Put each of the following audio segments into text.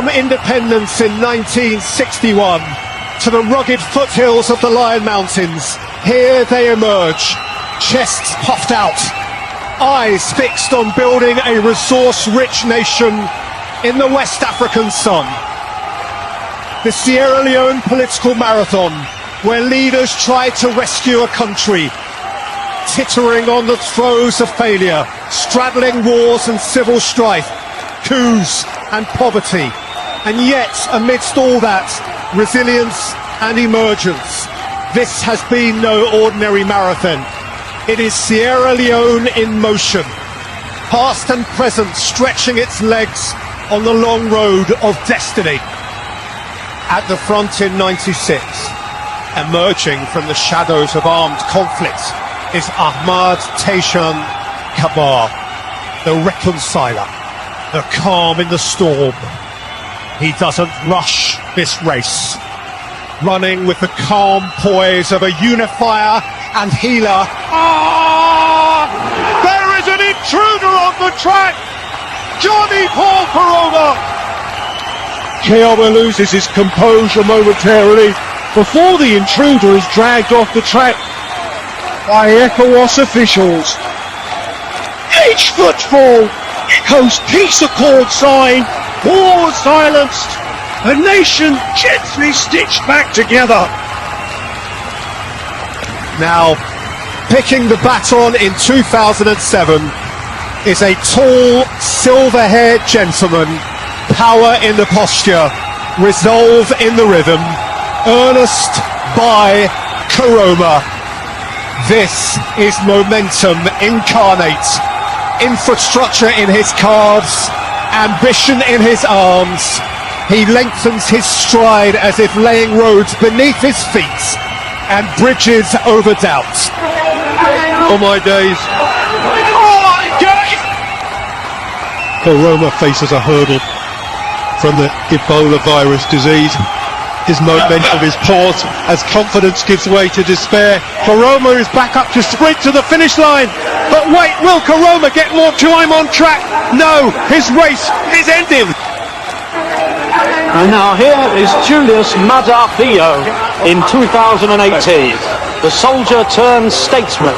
From independence in 1961 to the rugged foothills of the Lion Mountains, here they emerge, chests puffed out, eyes fixed on building a resource-rich nation in the West African sun. The Sierra Leone political marathon, where leaders try to rescue a country, tittering on the throes of failure, straddling wars and civil strife, coups and poverty. And yet, amidst all that, resilience and emergence. This has been no ordinary marathon. It is Sierra Leone in motion, past and present stretching its legs on the long road of destiny. At the front in 96, emerging from the shadows of armed conflict, is Ahmad Tejan Kabar, the reconciler, the calm in the storm. He doesn't rush this race, running with the calm poise of a unifier and healer. There is an intruder on the track! Johnny Paul Corona! Kiama loses his composure momentarily before the intruder is dragged off the track by ECOWAS officials. Each footfall echoes peace accord sign, war silenced, a nation gently stitched back together. Now, picking the baton in 2007 is a tall, silver-haired gentleman, power in the posture, resolve in the rhythm, earnest by Karoma. This is momentum incarnate, infrastructure in his calves, ambition in his arms. He lengthens his stride as if laying roads beneath his feet and bridges over doubt. Oh my days. Oh my days! Corona faces a hurdle from the Ebola virus disease. His momentum is poor as confidence gives way to despair. Corona is back up to sprint to the finish line. But wait, will Corona get more time on track? No, his race is ending. And now here is Julius Madapio in 2018. The soldier turned statesman,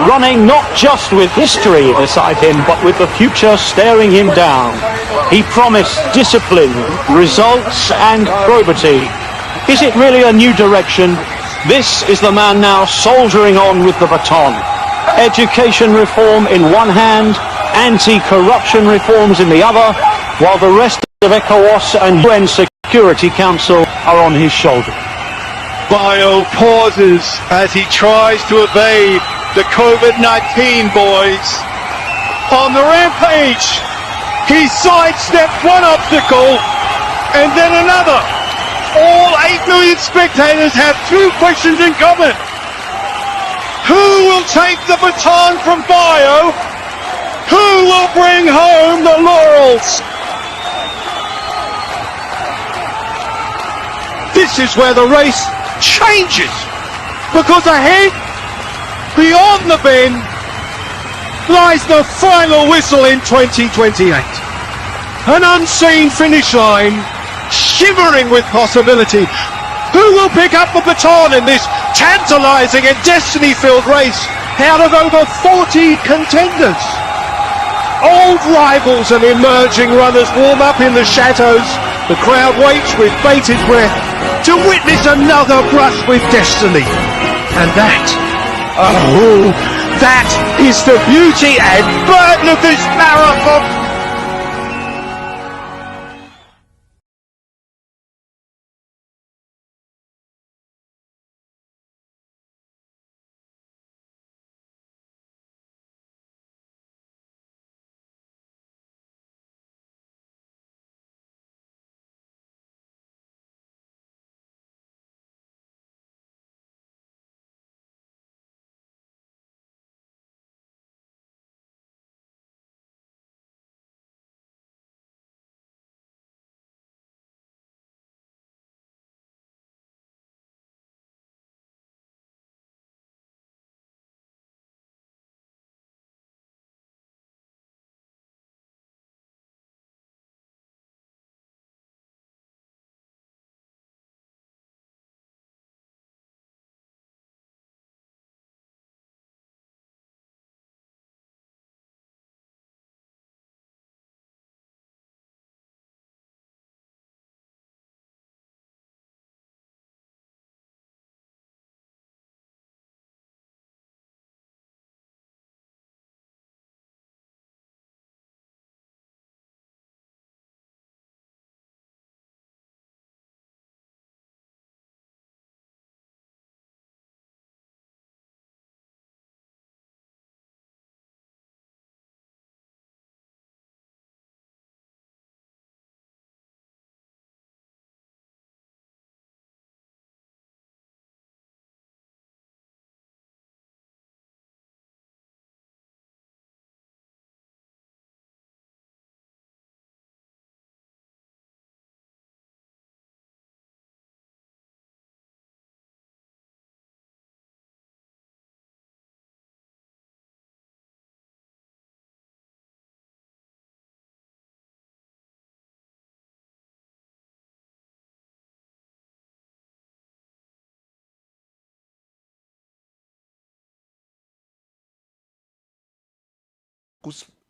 running not just with history beside him, but with the future staring him down. He promised discipline, results and probity. Is it really a new direction? This is the man now soldiering on with the baton. Education reform in one hand, anti-corruption reforms in the other, while the rest of ECOWAS and UN Security Council are on his shoulder. Bio pauses as he tries to evade the COVID-19 boys. On the rampage, he sidestepped one obstacle and then another. All 8 million spectators have two questions in common. Who will take the baton from Bio? Who will bring home the laurels? This is where the race changes, because ahead, beyond the bend, lies the final whistle in 2028. An unseen finish line, shimmering with possibility. Who will pick up the baton in this tantalizing and destiny-filled race out of over 40 contenders? Old rivals and emerging runners warm up in the shadows. The crowd waits with bated breath to witness another brush with destiny. And that, oh, that is the beauty and burden of this marathon.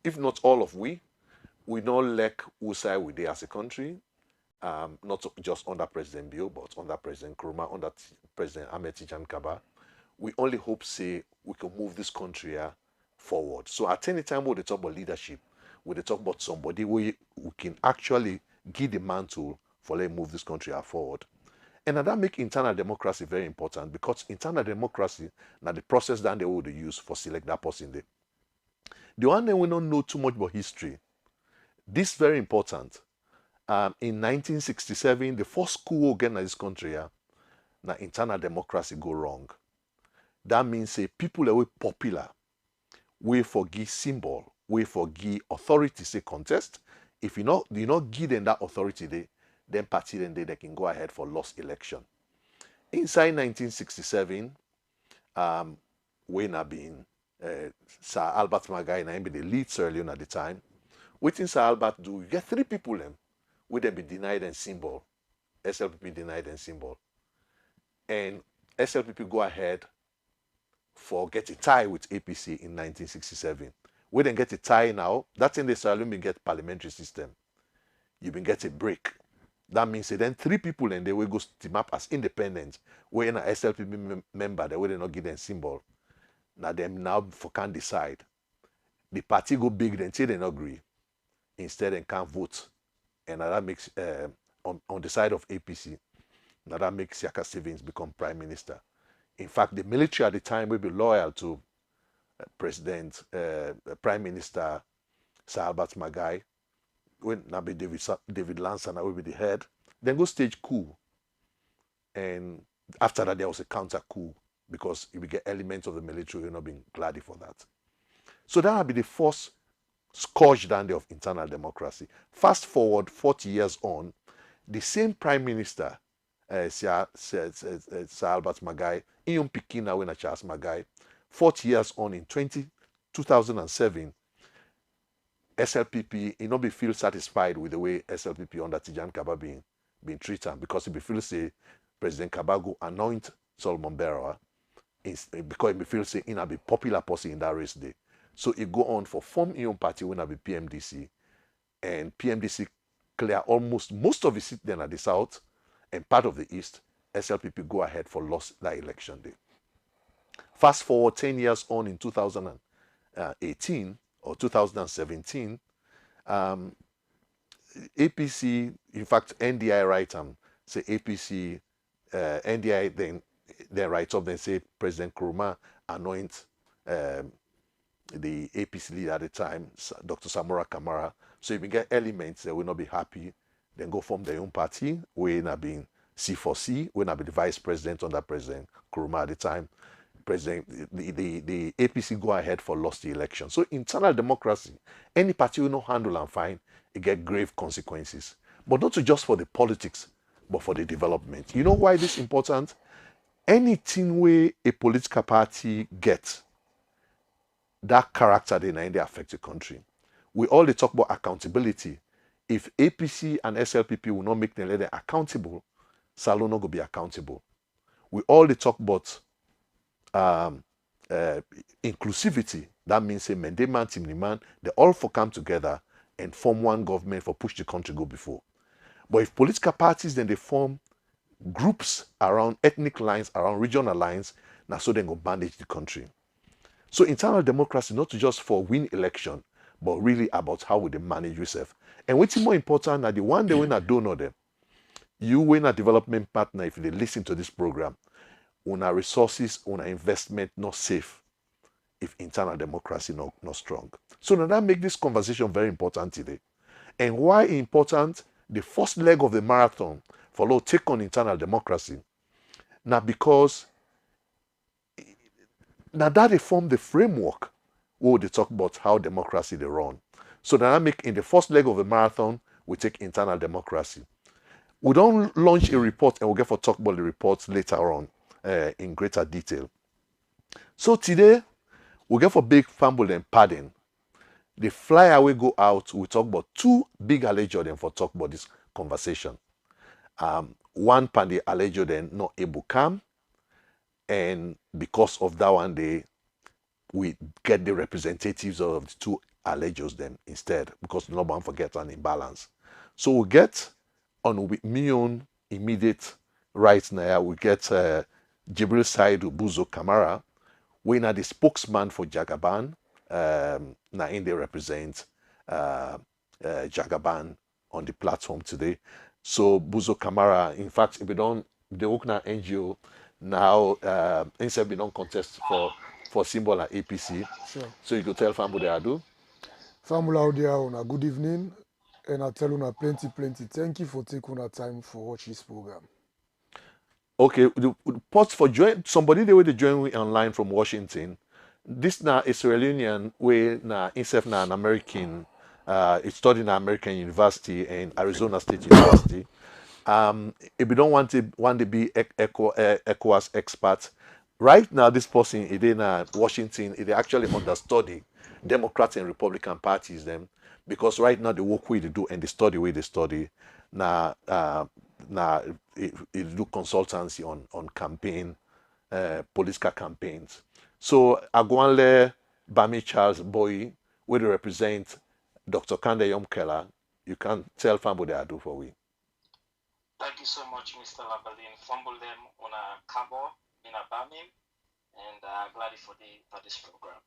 if not all of we not lack who side we dey as a country, not just under President Bill, but under President Nkrumah, under President Ahmed Tijan Kaba. We only hope, say, we can move this country forward. So at any time when they talk about leadership, when they talk about somebody we can actually give the mantle for let move this country forward. And that make internal democracy very important, because internal democracy now the process that they would use for select that person there. The one that we don't know too much about history. This very important. In 1967, the first coup again in this country, now internal democracy go wrong. That means say people that were popular, we forgive symbol, we forgive authority say contest. If you not give them that authority, then party then they can go ahead for lost election. Inside 1967, when I been Sir Albert Magai and I be the lead Sierra Leone at the time. Waiting Sir Albert do, you get three people them would then be denied and symbol. SLPP denied and symbol. And SLPP go ahead for get a tie with APC in 1967. We then get a tie now. That's in the Sierra Leone get parliamentary system. You been get a break. That means then three people and they will go team up as independent. When a SLPP member, they will not give them symbol. Now them now for can decide. The party go big, then say they not agree. Instead they can't vote. And that makes on the side of APC, now that makes Yaka Stevens become prime minister. In fact, the military at the time will be loyal to Prime Minister Sir Albert Magai. When now be David Lancer now will be the head. Then go stage coup. And after that there was a counter coup, because if we get elements of the military, we're not being glad for that. So that will be the first scourge down there of internal democracy. Fast forward 40 years on, the same Prime Minister, Sir Albert Magai, Iyom Pikina when Charles Magai, 40 years on in 2007, SLPP, he not be feel satisfied with the way SLPP under Tijan Kaba being treated, because he be feel say President Kaba go anoint Solomon Barrow, because he feel say he not be popular person in that race day. So he go on for form his own party when I be PMDC, and PMDC clear almost most of the seats then at the south and part of the east. SLPP go ahead for lost that election day. Fast forward 10 years on in 2018 or 2017, APC, in fact NDI write say APC, NDI then write up then say President Nkrumah anoint the APC leader at the time, Dr. Samora Kamara. So if you get elements that will not be happy, then go form their own party. We not being C4C, we not be the vice president under President Nkrumah at the time. The APC go ahead for lost the election. So internal democracy, any party will not handle and find, it get grave consequences. But not just for the politics, but for the development. You know why this is important? Anything where a political party gets, that character they affect the country. We all talk about accountability. If APC and SLPP will not make them accountable, Salo no go be accountable. We all talk about inclusivity. That means say man, team man, they all for come together and form one government for push the country go before. But if political parties then they form groups around ethnic lines, around regional lines, now so they go manage the country. So internal democracy not just for win election, but really about how we manage yourself. And what's more important, that the one they win a donor them, you win a development partner if they listen to this program, on our resources, on our investment not safe if internal democracy not strong. So now that make this conversation very important today. And why important? The first leg of the marathon for take on internal democracy. Now because now that they form the framework where they talk about how democracy they run. So now I make in the first leg of the marathon, we take internal democracy. We don't launch a report and we'll get for talk about the reports later on in greater detail. So today, we get for big fumble and padding. The fly away go out, we talk about two big allegations then for talk about this conversation. One pandi alleged then not able come, and because of that one day, we get the representatives of the two allegios them instead, because no one forget an imbalance. So we get on me own immediate right now, we get Jibril Saidu Buzo Kamara, we are the spokesman for Jagaban. Now in they represent Jagaban on the platform today. So Buzo Kamara, in fact, if we don't, the Okna NGO now instead we don't contest for symbol and APC. Sure. So you could tell Fambo they are do. Family out there, una good evening, and I tell una plenty. Thank you for taking una time for watch this program. Okay, the post for join somebody they will join me online from Washington. This now is Sierra Leonean way now instead now an American. He studied in American University and Arizona State University. If we don't want to be ECOWAS expert, right now this person is in Washington. They actually understudy Democrat and Republican parties them, because right now the work way they do and the study way they study now it do consultancy on campaign political campaigns. So Agwanle Bami Charles Boy will represent Dr. Kande Yomkela. You can tell Fambo they are do for we. Thank you so much, Mr. Labalin. Fumble them on a cabo in a Birmingham, and glad for this program.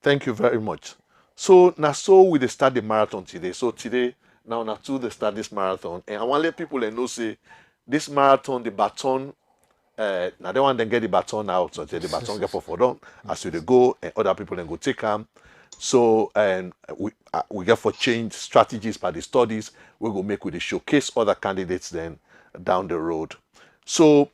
Thank you very much. So now we start the marathon today. So today now they start this marathon, and I want to let people know say this marathon the baton. Now they want to get the baton out, so the baton get for them as they go, and other people then go take them. So and we get for change strategies by the studies we go make with the showcase other candidates then down the road. So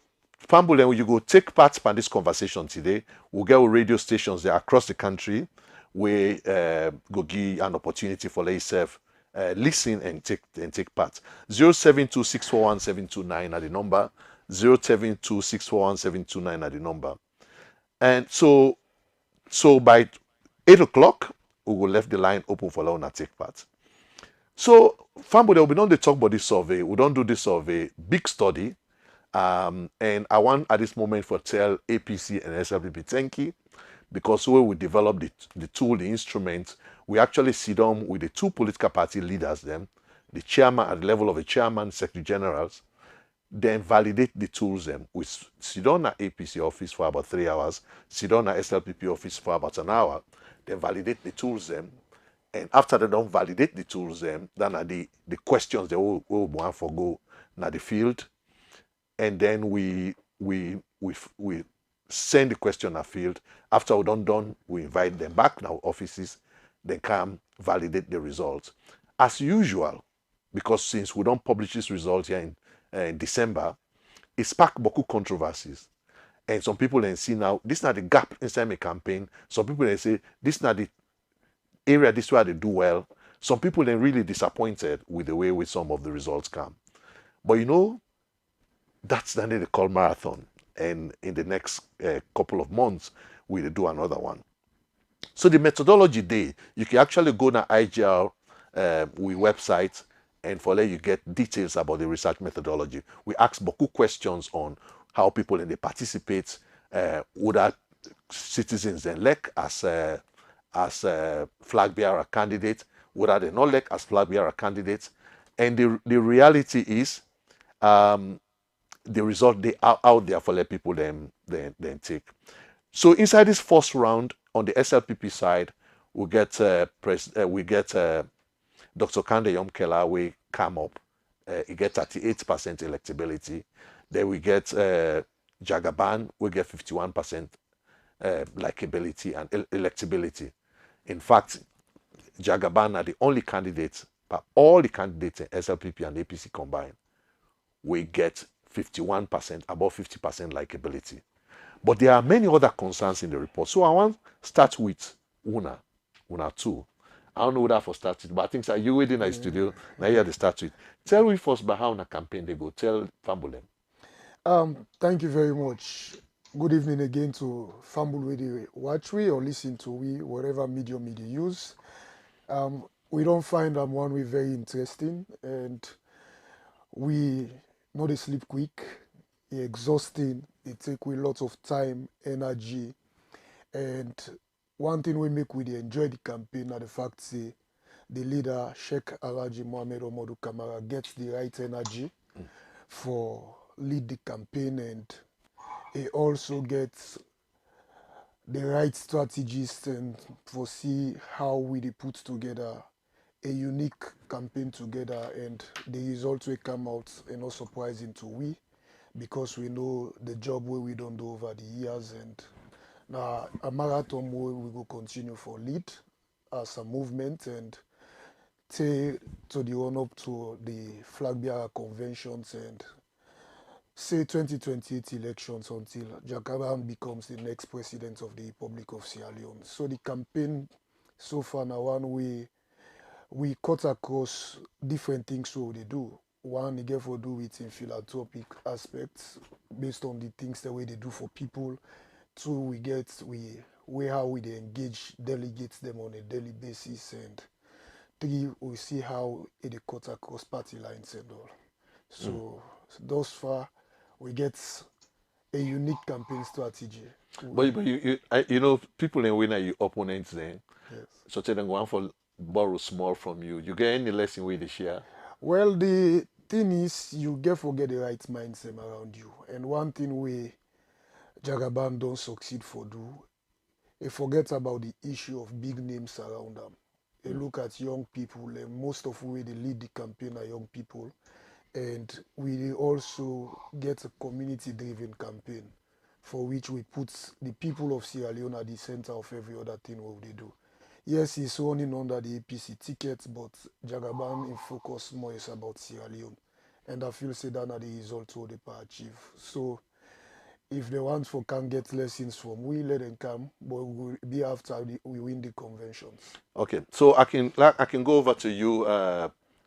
Fambo, then when you go take part in this conversation today, we'll get radio stations there across the country where go give an opportunity for yourself listen and take part. 072641729 are the number. 072641729 are the number. And so by 8 o'clock, we will left the line open for Launa take part. So, Fambo, we don't talk about this survey. We don't do this survey, big study. And I want at this moment for tell APC and SLPP thank you, because when we develop the tool, the instrument, we actually sit down with the two political party leaders, them, the chairman at the level of the chairman, secretary generals, then validate the tools them. We sit down at APC office for about 3 hours, sit down at SLPP office for about an hour, then validate the tools them. And after they don't validate the tools them, then are the questions they will want for go now the field. And then we send the question a field. After we done, we invite them back in our offices. They come validate the results. As usual, because since we don't publish this result here in December, it sparked beaucoup controversies. And some people then see now, this is not the gap inside my campaign. Some people then say, this is not the area, this is where they do well. Some people then really disappointed with the way some of the results come. But you know, that's the they call marathon. And in the next couple of months, we'll do another one. So the methodology day, you can actually go to IGL we website, and for that you get details about the research methodology. We ask beaucoup questions on how people in the participate, would that citizens then elect as flag bearer candidate, would they not elect as flag bearer candidates, and the reality is the result they are out there for let people then take. So inside this first round on the SLPP side, we get Dr. Kande Yomkela, we come up. He get 38% electability. Then we get Jagaban, we get 51% likability and electability. In fact, Jagaban are the only candidates, but all the candidates in SLPP and APC combined, we get 51%, above 50% likability. But there are many other concerns in the report. So I want to start with Una 2. I don't know that for started, but I think you waiting in the studio. Now you have to start with. Tell me first about how on a campaign they go. Tell Fambolem. Thank you very much. Good evening again to Fambul Radio. Watch we or listen to we, whatever medium you use. We don't find one way very interesting, and we not a sleep quick, exhausting. It take we lots of time, energy, and one thing we make we dey enjoy the campaign na the fact say the leader Sheikh Alhaji Mohammed Omodu Kamara gets the right energy for lead the campaign, and he also gets the right strategies and foresee how we dey put together a unique campaign together, and the result will come out not surprising to we because we know the job where we don't do over the years, and now a marathon where we will continue for lead as a movement and take to the run up to the flag bearer conventions and say 2028 elections until Jakaban becomes the next president of the Republic of Sierra Leone. So the campaign so far now one way we cut across different things what they do. One, they get for do with in philanthropic aspects based on the things the way they do for people. Two, we how we they engage delegates them on a daily basis, and three, we see how it cut across party lines and all. So thus far, we get a unique campaign strategy. But you know, people in winner, your opponents then, Yes. so tell them one for borrow small from you. You get any lesson with the share? Well, the thing is, you get forget the right mindset around you. And one thing we Jagaban don't succeed for do, they forget about the issue of big names around them. They look at young people, and most of who they lead the campaign are young people. And we also get a community-driven campaign for which we put the people of Sierra Leone at the center of every other thing what they do. Yes, he's running under the APC ticket, but Jagaban in focus more is about Sierra Leone. And I feel say that are the result what they achieve. So if they want for can get lessons from we let them come, but we will be after we win the conventions. Okay, so I can go over to you,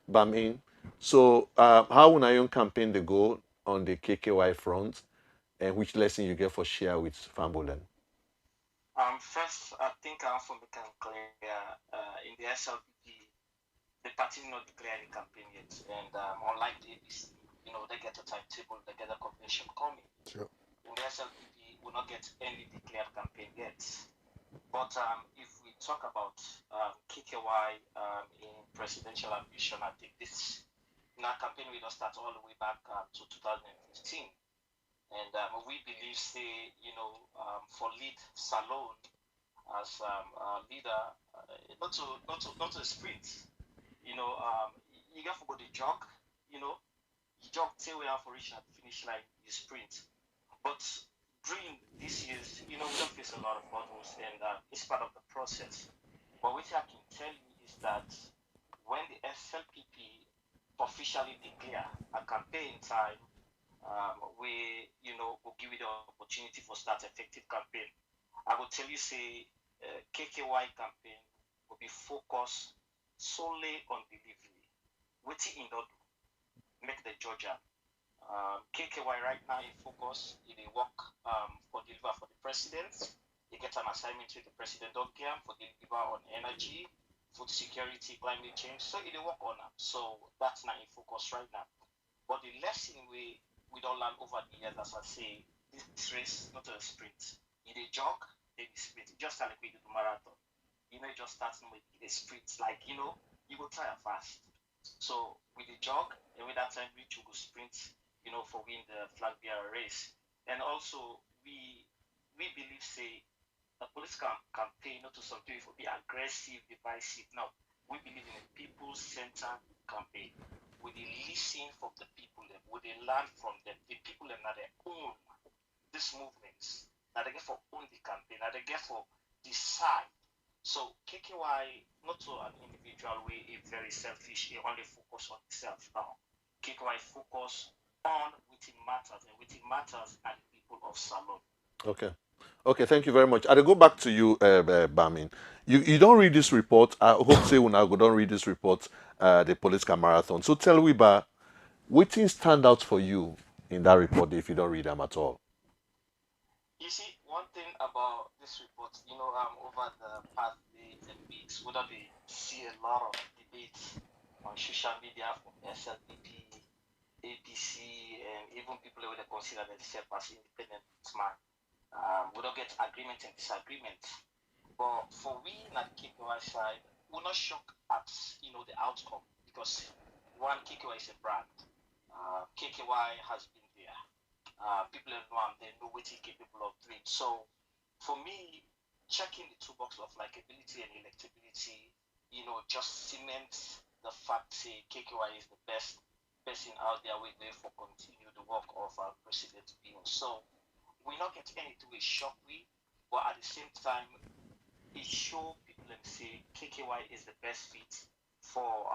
Bamin. So how will your campaign they go on the KKY front, and which lesson you get for share with Fambolen? First, I think I want to make it clear in the SLPP, the party not declare the campaign yet, and unlike the ABC, they get a timetable, they get a convention coming. Sure. In the SLPP, will not get any declared campaign yet. But if we talk about KKY in presidential ambition, I think this campaign will start all the way back to 2015. And we believe, say, for lead Salon as leader, not to sprint. You got to go the jog. You jog till we have for reach at the finish line, you sprint. But during these years, we don't face a lot of potholes, and it's part of the process. But what I can tell you is that when the SLPP officially declare a campaign time, we will give you the opportunity for start effective campaign. I will tell you, say, KKY campaign will be focused solely on delivery. Waiting in order make the Georgia. KKY right now in focus, in a work for deliver for the president. They get an assignment with the president Dogiam for deliver on energy, food security, climate change. So it work on them. So that's not in focus right now. But the lesson we don't learn over the years, as I say, this race not a sprint. It a jog, then a sprint. Just like we do the marathon. Just starts with a sprint. Like, you go tire fast. So with the jog, and with that time reach, you go sprint, for win the flag bearer race. And also we believe, say, a political campaign, not to some people be aggressive, divisive. No, we believe in a people-centered campaign. We listen from the people, we learn from them. The people are not their own these movements. Now they get for own the campaign. Now they get for decide. So KKY, not to an individual way, is very selfish. He only focus on himself now. KKY focus on what it matters, and what it matters are the people of Salon. Okay. Okay, thank you very much. I'll go back to you, Bamin. You don't read this report. I hope say when I go don't read this report, the political marathon. So tell me about what things stand out for you in that report if you don't read them at all. You see, one thing about this report, over the past days and weeks, we don't see a lot of debates on social media from SLPP, APC, and even people who they consider themselves as independent man. We don't get agreement and disagreement. But for we in the KPY side, we're not shocked at the outcome because one KKY is a brand. KKY has been there. People around they know what he's capable of doing. So for me, checking the two box of likability and electability, just cements the fact say KKY is the best person out there with way for continue the work of President Bill. So we not get anything with shock we, but at the same time it show people and say KKY is the best fit for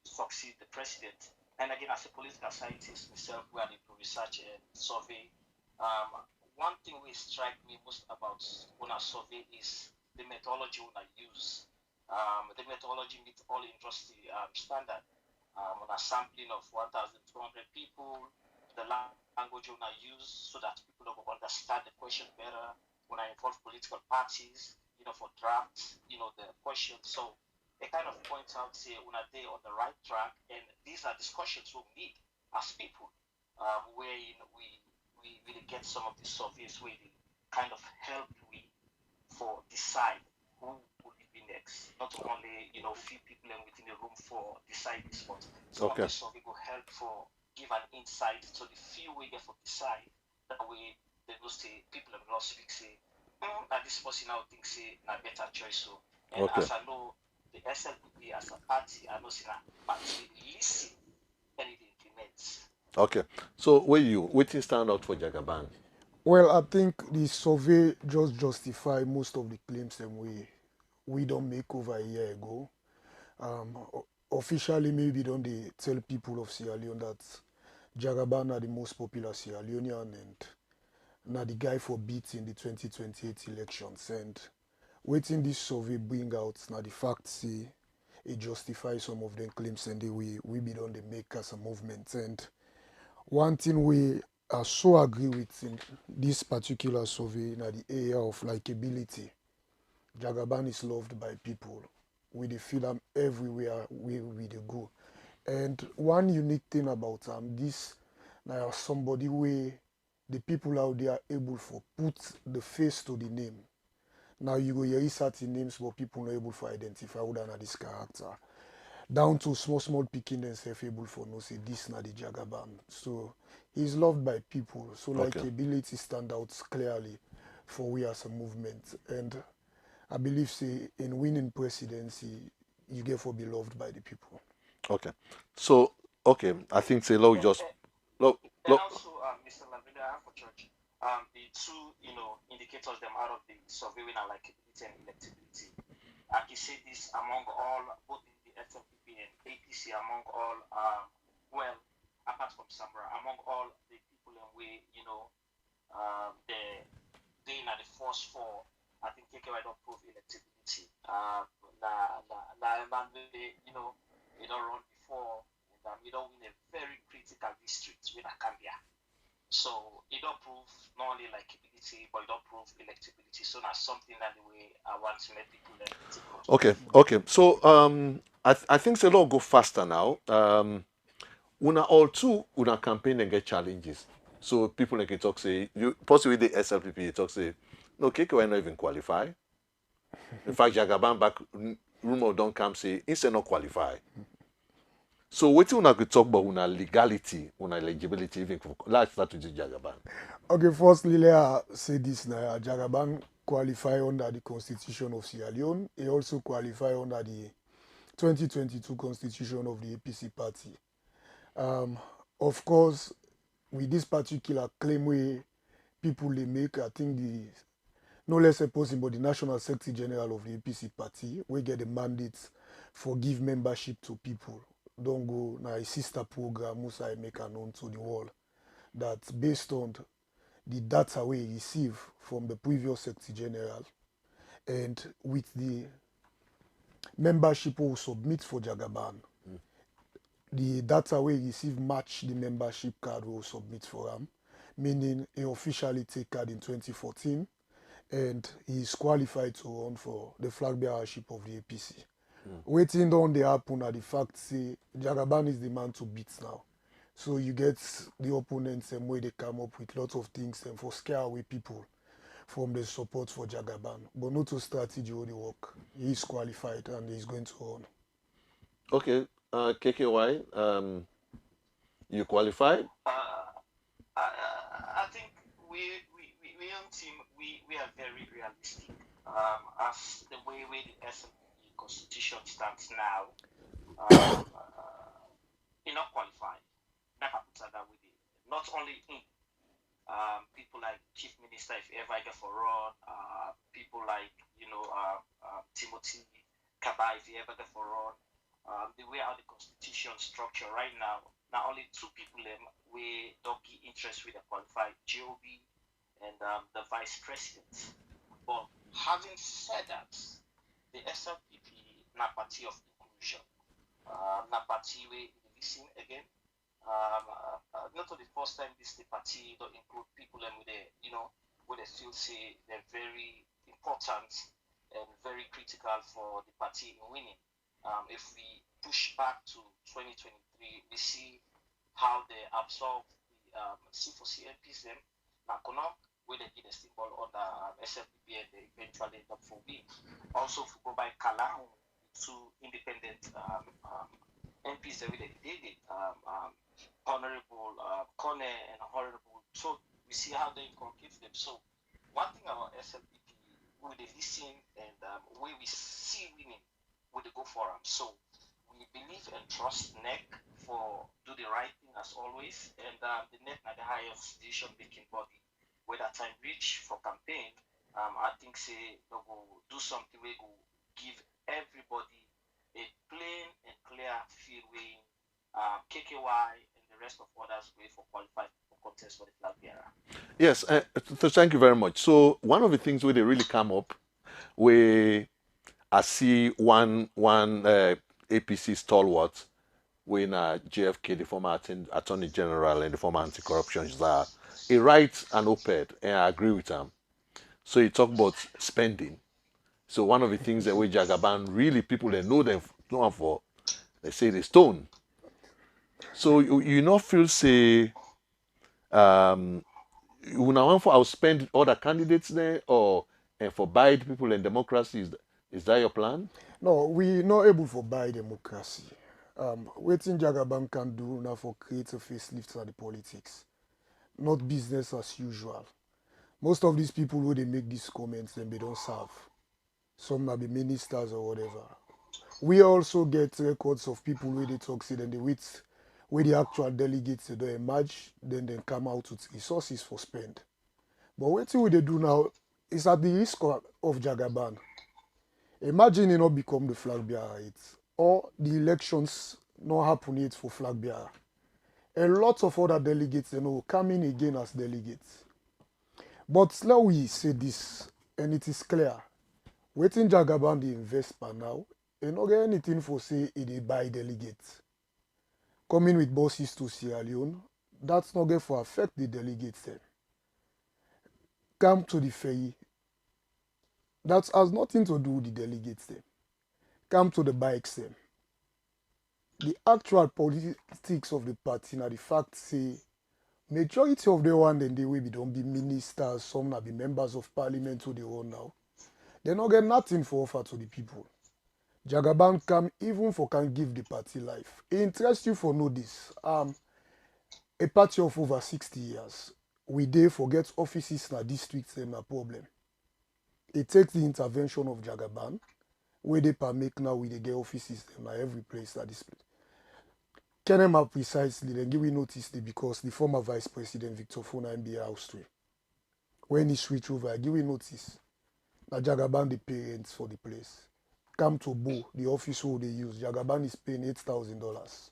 succeed the president. And again, as a political scientist myself, where I do research and survey, one thing which strike me most about when I survey is the methodology when I use. The methodology meets all industry standard. On a sampling of 1,200 people, the language when I use so that people will understand the question better. When I involve political parties, for drafts, the question. So it kind of points out, say, when are they on the right track? And these are discussions we need as people, where we really get some of these surveys where they kind of help we for decide who will be next. Not only few people in within the room for decide this, but some of Okay. the survey will help for give an insight to the few we get for decide. That way they will say people will not speak say and this person now thinks say a better choice. So and Okay. as I know the SLPP as a party, I know say na party listen and it implements. Okay. So where you waiting stand out for Jagaban? Well, I think the survey just justify most of the claims that we don't make over a year ago. Officially, maybe don't they tell people of Sierra Leone that Jagaban are the most popular Sierra Leonean and now the guy for beating the 2028 elections. And waiting this survey bring out now the fact say it justifies some of them claims and we be done they make as a movement. And one thing we are so agree with in this particular survey in the area of likability, Jagaban is loved by people. We dey feel am everywhere where we dey go. And one unique thing about this now somebody where the people out there are able to put the face to the name. Now you go hear certain names but people not able to identify who than this character. Down to small picking themselves able for no say this na the Jagaban. So he's loved by people. So Okay. likability stand out clearly for we as a movement. And I believe say in winning presidency you get for be loved by the people. Okay. So okay, I think say low just low And low. also, Mr. Lavina, I have for church, the two, indicators them out of the surveying are likability and electability. I can say this among all, both the FMPP and APC, among all, well, apart from Samra, among all the people in way, they in the first four, I think KKY don't prove electability. They don't run before, and you don't win a very critical district with Akambia. So it don't prove not only likability, but it don't prove electability. So that's something that the way I want to let people learn. Take note of. Okay, okay. So I think say law go faster now. Una all two una campaign and get challenges. So people like talk say you possibly the SLPP talk say no KKY not even qualify. In fact, Jagaban back rumor don't come say instead not qualify. So what you could talk about una legality, una eligibility even for let's start with Jagaban. Okay, firstly, let I say this now. Jagaban qualify under the Constitution of Sierra Leone. He also qualify under the 2022 Constitution of the APC party. Of course, with this particular claim where people they make, I think the no less a person but the National Secretary General of the APC party, we get the mandate for give membership to people. Don't go now a sister program, Musa make known to the world that based on the data we receive from the previous Secretary General and with the membership we submit for Jagaban, the data we receive match the membership card we submit for him, meaning he officially take card in 2014 and he is qualified to run for the flag bearership of the APC. Waiting on the happen at the fact say Jagaban is the man to beat now. So you get the opponents and where they come up with lots of things and for scare away people from the support for Jagaban, but not to strategy or the work. He is qualified and he's going to run. Okay, KKY, you qualified? I think we young team we are very realistic. As the way the SNP constitution stands now, not qualified. Not only in people like Chief Minister, if you ever get for run, people like Timothy Kaba, if you ever get for run, the way how the constitution structure right now, not only two people we don't get interest with the qualified GOB and the vice president. But having said that, the SLPP not party of inclusion, not party we listen again. Not for the first time this the party don't include people and with with they feel say they're very important and very critical for the party in winning. If we push back to 2023, we see how they absorb the C4C MPs them, Nakono, where they did a symbol on the SLPP and they eventually end up for win. Also, if we go by Kala, two independent MPs that we did it, Honorable Kone and Honorable. So we see how they compete them. So one thing about SLPP, we they listen and where we see winning, we they go for them. So we believe and trust NEC for do the right thing as always, and the NEC are the highest decision making body. Where that time reach for campaign, I think say they will do something we will give everybody a plain and clear field way. KKY and the rest of others way for qualified for contest for the flag bearer. Yes, thank you very much. So one of the things where they really come up, where I see one APC stalwart when JFK, the former Attorney General and the former anti-corruption czar, he writes an op-ed, and I agree with him. So he talk about spending. So one of the things that we Jagaban really people that know them for, they say they stone. So you not feel say you now want for outspend other candidates there or and for buy the people in democracy is that your plan? No, we not able to buy democracy. Waiting Jagaban can do now for create a facelift for the politics, not business as usual. Most of these people who they make these comments, then they don't serve. Some might be ministers or whatever. We also get records of people where they talk, say, then they wait, where the actual delegates they don't emerge, then they come out with resources for spend. But what they do now is at the risk of Jagaban. Imagine it not become the flag bearer, or the elections not happen yet for flag bearer. A lot of other delegates, come in again as delegates. But let we say this, and it is clear. Waiting Jagaban the invest per now, and not get anything for say it buy delegates. Coming with bosses to Sierra Leone, that's not going to affect the delegates then. Come to the ferry, that has nothing to do with the delegates then. Come to the bikes then. The actual politics of the party, now the fact say, majority of the one then they will be don't be ministers, some will be members of parliament who they own now. They not get nothing for offer to the people. Jagaban come even for can give the party life. It interests you for know this. A party of over 60 years, we dey forget offices in a district and a problem. It takes the intervention of Jagaban, where they make now we dey get offices in every place that this place. Kenema precisely, then give we notice because the former Vice President Victor Fona MBA House when he switch over, give we notice that Jagaban the parents for the place. Come to Bo, the office who they use, Jagaban is paying $8,000.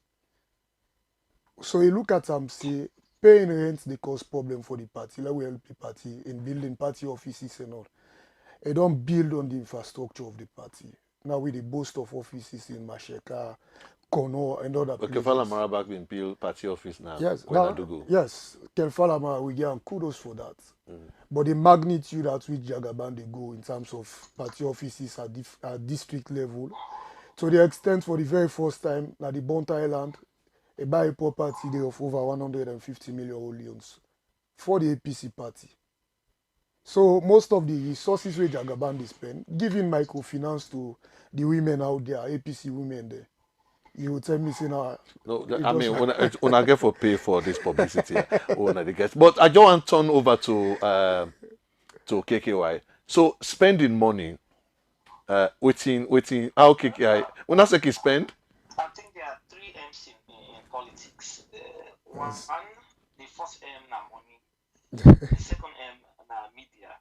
So you look at them, say, paying rent, they cause problem for the party. Let we help the party in building party offices and all. They don't build on the infrastructure of the party. Now we the boast of offices in Masheka, Kono, and other But places. Kefala Marabak been build party office now. Yes, yes, Kefala Mara, we give them kudos for that. But the magnitude at which Jagaban they go in terms of party offices at district level, to the extent for the very first time, na the Bonta Island, a buy a property there of over 150 million loans for the APC party. So most of the resources where Jagaban they spend, giving microfinance to the women out there, APC women there. You will tell me, say now, No, it I just mean, when I get for pay for this publicity, when I get. But I just want to turn over to KKY. So spending money, waiting. How KKY? When I say spend, I think there are three M's in politics. One, yes. the first M na money, the second M na media,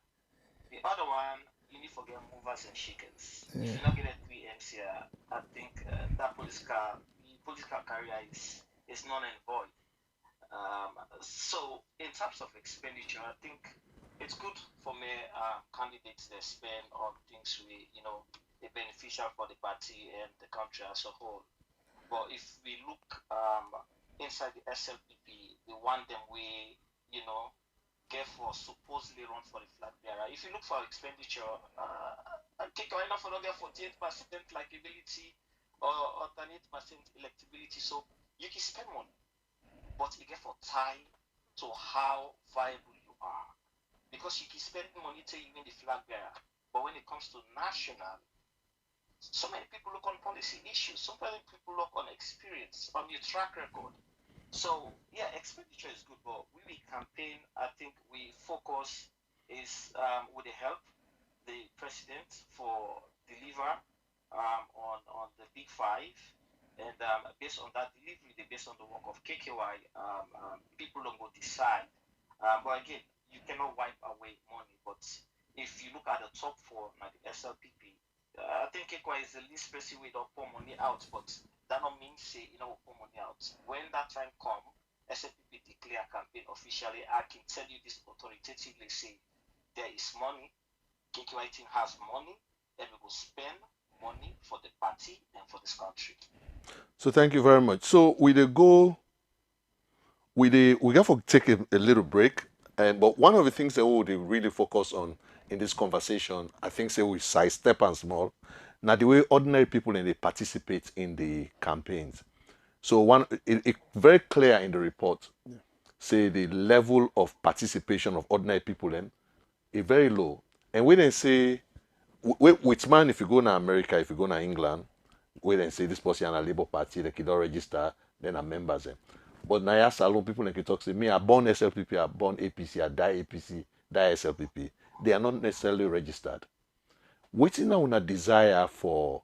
the other one you need to get movers and shakers. If you not get a three M's here, I think that political career is non and void. So in terms of expenditure, I think it's good for me candidates that spend on things we are beneficial for the party and the country as a whole. But if we look inside the SLPP, the one them we get for supposedly run for the flag bearer. If you look for expenditure, I think right now for not get 48% likability or 38% electability. So you can spend money, but you get for tie to how viable you are. Because you can spend money to even the flag bearer. But when it comes to national, so many people look on policy issues. So many people look on experience, on your track record. So yeah, expenditure is good, but we campaign. I think we focus is with the help the president for deliver on the big five, and based on that delivery, based on the work of KKY, people don't go decide. But again, you cannot wipe away money. But if you look at the top four, like the SLPP, I think KKY is the least person we don't pour money out, but that don't mean say pour money out. When that time come, SLPP declare campaign officially, I can tell you this authoritatively say there is money. KKY team has money, and we will spend money for the party and for this country. so thank you very much. So we go, we got to take a little break, but one of the things that we would really focus on in this conversation, I think, say we sidestep and small. Now the way ordinary people and they participate in the campaigns. So it very clear in the report, say the level of participation of ordinary people in is very low. And we then say, with man, if you go to America, if you go to England, we then say this person and a Labour Party, they can don't register, then are members. But now salon people they can talk say me, I born SLPP, I born APC, I die APC, die SLPP. They are not necessarily registered. Waiting now on a desire for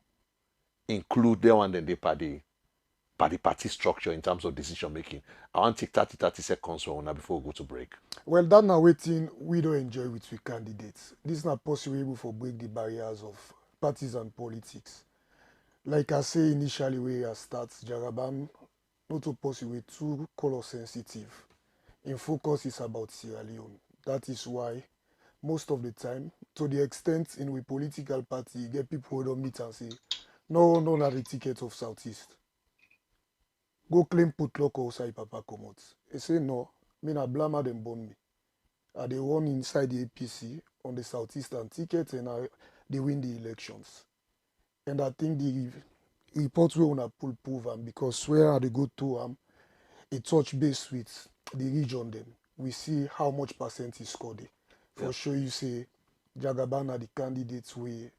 include them and then they party structure in terms of decision making. I want to take 30 seconds from now before we go to break. Well, that now waiting we don't enjoy with we candidates. This is not possible for break the barriers of partisan politics. Like I say initially where I start, Jagaban not to possible too color sensitive. In focus is about Sierra Leone. That is why most of the time, to the extent in we political party, you get people who don't meet and say, no, no, not the ticket of Southeast. Go claim put lock outside Papa Komot. They say no, me na blama them born me. They won inside the APC on the Southeastern ticket and they win the elections. And I think the report we wanna pull prove them because where they go to a touch base with the region then we see how much percent is scored. For sure you say Jagaban are the candidates we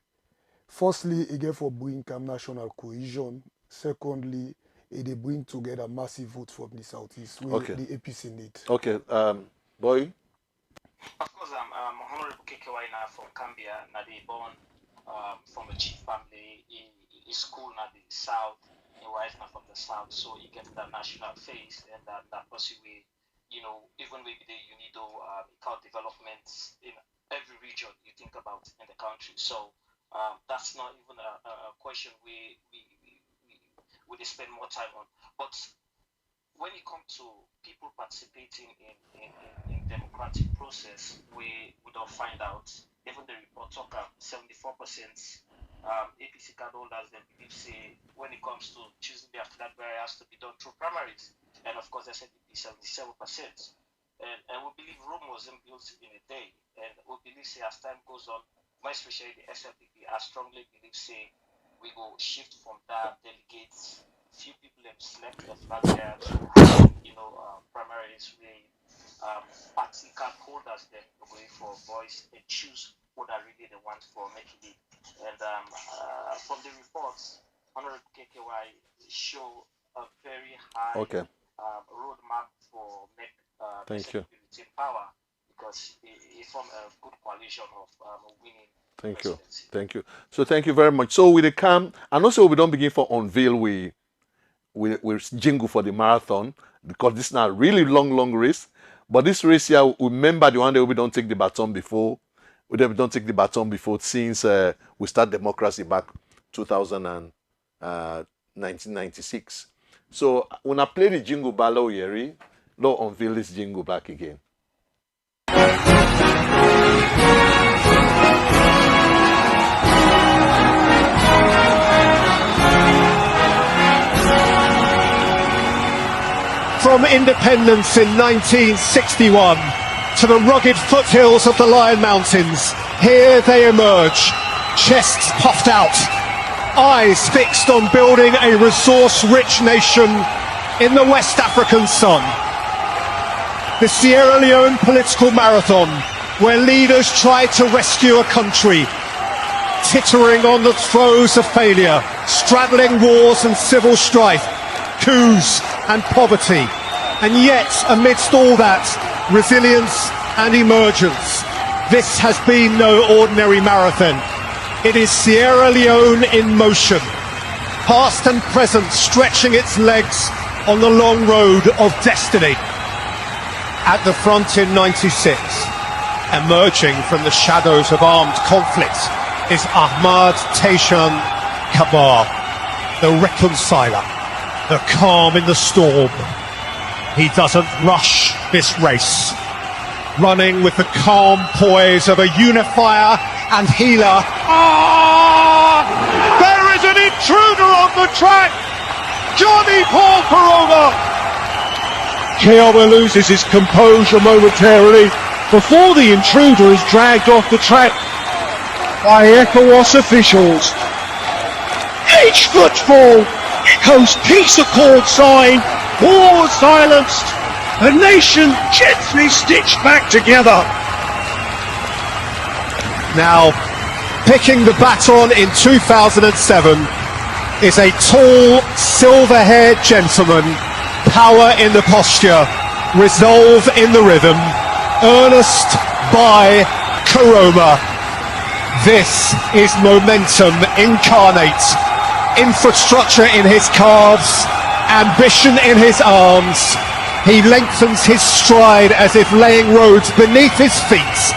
firstly again for bring national cohesion. Secondly, they bring together massive vote from the southeast where Okay. the APC need. Okay, boy. Of course, Honorable KKY now from Cambia, now they born from a chief family. His school now the south, his wife now from the south, so he get that national face and that possibly, even with the UNIDO account developments in every region you think about in the country. So that's not even a question we spend more time on. But when it comes to people participating in democratic process, we don't find out. Even the report talk about 74% APC card holders they believe say when it comes to choosing their flag bearer has to be done through primaries, and of course SNDP 77%. And we believe Rome wasn't built in a day, and we believe say as time goes on, more especially the SLPP, I strongly believe say we will shift from that delegates few people have slept the fact that primaries really party card holders then going for voice and choose who they really they want for making it. And from the reports, Honorable KKY show a very high roadmap for make Thank you. in power because he formed a good coalition of winning. Thank you. Thank you. So thank you very much. So with the calm, and also we don't begin for unveil we jingle for the marathon because this is not a really long race. But this race here, remember the one that we don't take the baton before. We don't take the baton before since we start democracy back 1996. So when I play the jingle Balo Yeri, Lord unveil this jingle back again. From independence in 1961 to the rugged foothills of the Lion Mountains, here they emerge, chests puffed out, eyes fixed on building a resource-rich nation in the West African sun. The Sierra Leone political marathon, where leaders try to rescue a country, tittering on the throes of failure, straddling wars and civil strife, coups and poverty. And yet, amidst all that, resilience and emergence, this has been no ordinary marathon. It is Sierra Leone in motion, past and present stretching its legs on the long road of destiny. At the front in 96, emerging from the shadows of armed conflict, is Ahmad Tejan Kabar, the reconciler, the calm in the storm. He doesn't rush this race, running with the calm poise of a unifier and healer. There is an intruder on the track! Johnny Paul Corona! Kiowa loses his composure momentarily before the intruder is dragged off the track by ECOWAS officials. Each footfall echoes peace accord sign, war silenced, a nation gently stitched back together. Now, picking the baton in 2007 is a tall, silver-haired gentleman, power in the posture, resolve in the rhythm, earnest by Karoma. This is momentum incarnate, infrastructure in his calves, ambition in his arms. He lengthens his stride as if laying roads beneath his feet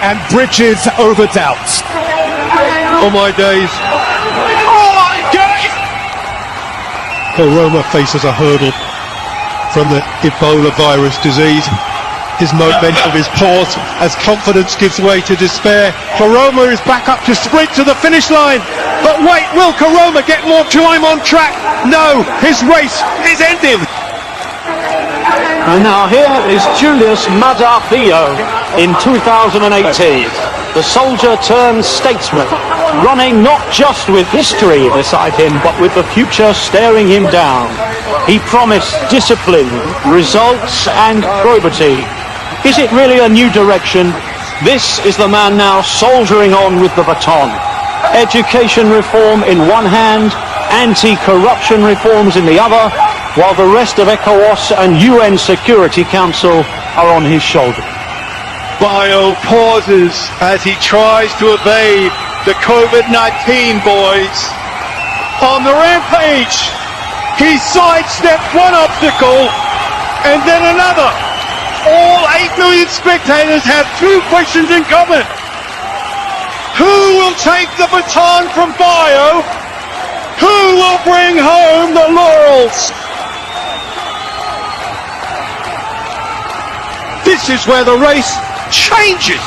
and bridges over doubt. Oh my days. Oh my days! Corona faces a hurdle from the Ebola virus disease. His momentum is paused as confidence gives way to despair. Koroma is back up to sprint to the finish line. But wait, will Koroma get more time on track? No, his race is ending. And now here is Julius Madar Theo in 2018. The soldier turned statesman, running not just with history beside him, but with the future staring him down. He promised discipline, results and probity. Is it really a new direction? This is the man now soldiering on with the baton. Education reform in one hand, anti-corruption reforms in the other, while the rest of ECOWAS and UN Security Council are on his shoulder. Bio pauses as he tries to evade the COVID-19 boys. On the rampage, he sidestepped one obstacle and then another. All 8 million spectators have two questions in common. Who will take the baton from Bio? Who will bring home the laurels? This is where the race changes,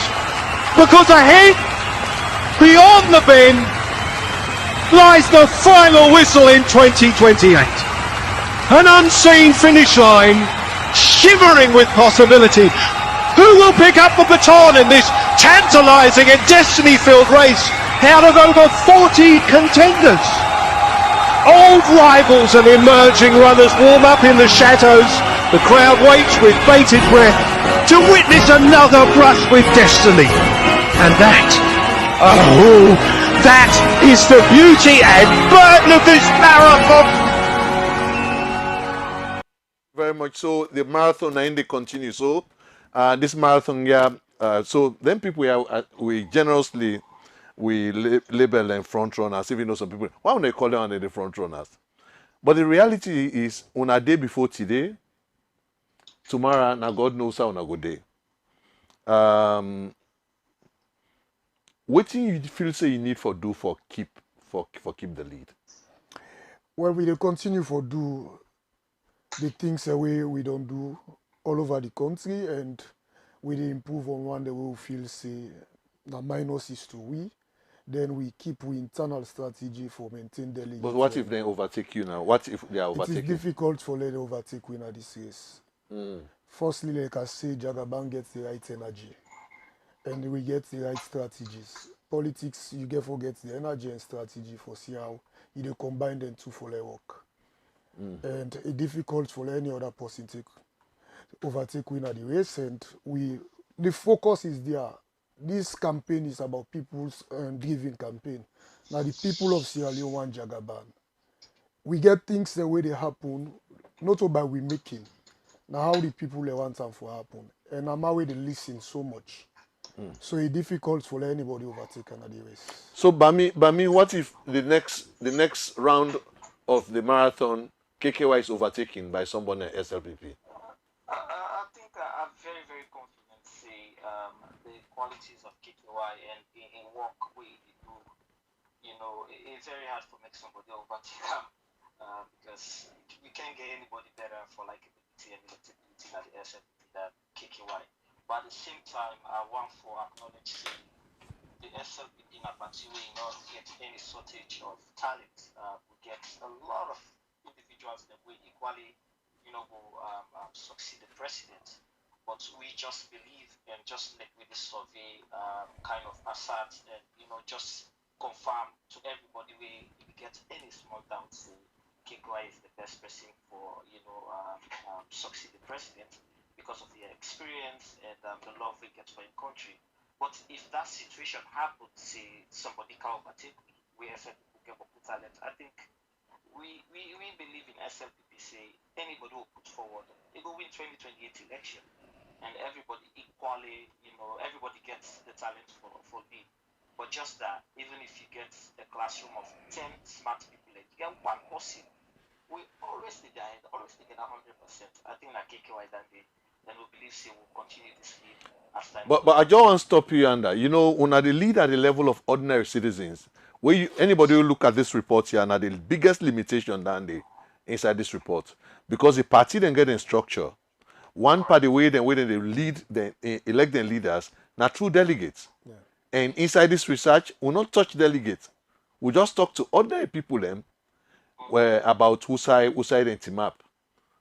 because ahead, beyond the bend, lies the final whistle in 2028. An unseen finish line, shimmering with possibility. Who will pick up the baton in this tantalizing and destiny-filled race out of over 40 contenders? Old rivals and emerging runners warm up in the shadows. The crowd waits with bated breath to witness another brush with destiny. And that, oh, that is the beauty and burden of this marathon. Very much so. The marathon and they continue. So this marathon, yeah. So then people we generously label them front runners. Even though some people, why would they call them the front runners? But the reality is, on a day before today, tomorrow, now God knows how on a good day. What do you feel say you need for do for keep keep the lead? Well, we dey continue for do the things that we don't do all over the country, and we dey improve on one that we feel say the minus is to we. Then we keep we internal strategy for maintain delegates. But what if they overtake you now? What if they are It is overtaking? difficult for them to overtake winner this race. Firstly, like I say, Jagaban gets the right energy, and we get the right strategies. Politics, you get forget the energy and strategy for see how you dey combine them two for their work. And it's difficult for any other person to overtake winner the race. And the focus is there. This campaign is about people's driven campaign. Now the people of Sierra Leone want Jagaban. We get things the way they happen, not all by we making. Now how the people they want them for happen. And I'm way they listen so much. So it's difficult for anybody overtake another race. So, Bami, what if the next round of the marathon, KKY is overtaken by someone at SLPP? I think I'm very, very confident. See, the qualities of KKY and in work we do, it's very hard to make somebody overtake them because you can't get anybody better for likability and electability than the SLPP than KKY. But at the same time, I want to acknowledge the SLPP in Apache will not get any shortage of talent. We get a lot of individuals that will equally, succeed the president. But we just believe and just like with the survey kind of assert and, just confirm to everybody we get any small doubt say KKY is the best person for, succeed the president because of their experience and the love we get for your country. But if that situation happens, say somebody can overtake me, we SLPP get more talent. I think we believe in SLPP. Say anybody will put forward, they will win 2028 election, and everybody equally, everybody gets the talent for me. But just that, even if you get a classroom of 10 smart people, like you get one person, we always need that, always get 100%. I think that KKY then we believe say will continue this lead as time. But I just want to stop you under. When the lead at the level of ordinary citizens, anybody who look at this report here, and the biggest limitation than inside this report, because the party then get in structure. One party way they lead, they elect their leaders, not through delegates. Yeah. And inside this research, we'll not touch delegates. We just talk to ordinary people about who side and team up.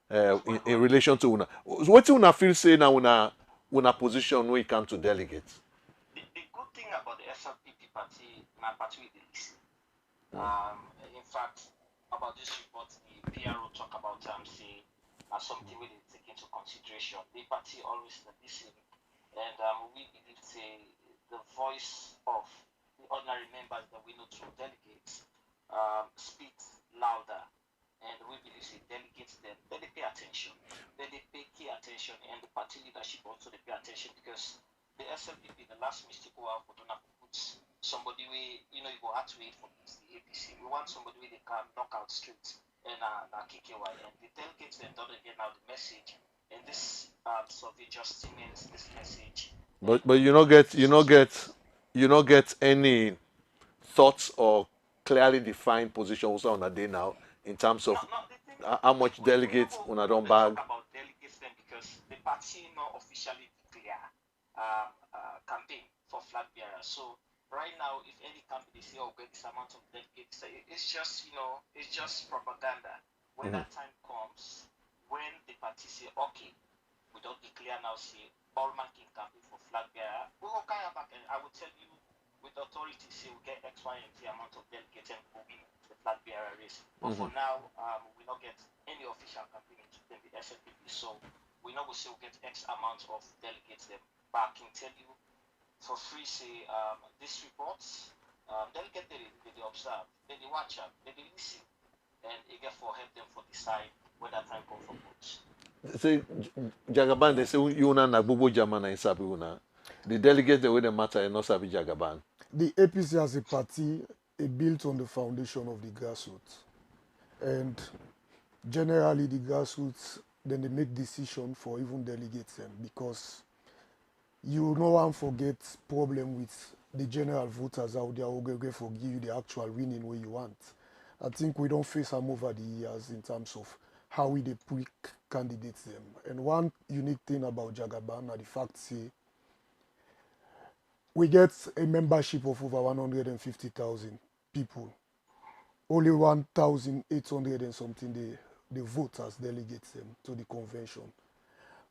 In relation to una. What do una feel say now una position when it comes to delegates? The good thing about the SLPP party, my party with the listen. In fact, about this report, the PRO talk about say something we need to take into consideration. The party always listen, and we believe say the voice of the ordinary members that we know through delegates speaks louder. And we believe the delegates then they pay attention. They pay key attention, and the party leadership also they pay attention because the SLPP, the last mistake we have for Dona puts somebody we you go have to wait for the APC. We want somebody we they can knock out straight and KKY. And the delegates then don't get now the message. And this survey just cements this message. But you don't get any thoughts or clearly defined position also on a day now in terms of how much delegates when I don't bag. Talk about delegates then because the party not officially declare campaign for flag bearer. So right now, if any company say, "Oh, get this amount of delegates," it's just it's just propaganda. When that time comes, when the party say, "Okay, we don't declare now," say all man can campaign for flag bearer, we will come back and I will tell you with authority say we get X, Y, and Z amount of delegates and we'll win the flag flag bearer race. But for now, we not get any official campaign in the SLPP, so we know we still get X amount of delegates there. But I can tell you for free, say these reports, delegate they observe, they watch up, they listen, and again for help them for decide whether time come for votes. Say Jagaban, they say you na Nagbobo Jamana in Sabi una. The delegates the way they matter and not Sabi Jagaban. The APC as a party is built on the foundation of the grassroots. And generally the grassroots, then they make decisions for even delegates them because you no one forget problem with the general voters out there who go forgive you the actual winning way you want. I think we don't face them over the years in terms of how we they pick candidates them. And one unique thing about Jagaban are the fact say we get a membership of over 150,000 people. Only 1,800 and something they vote as delegates them to the convention.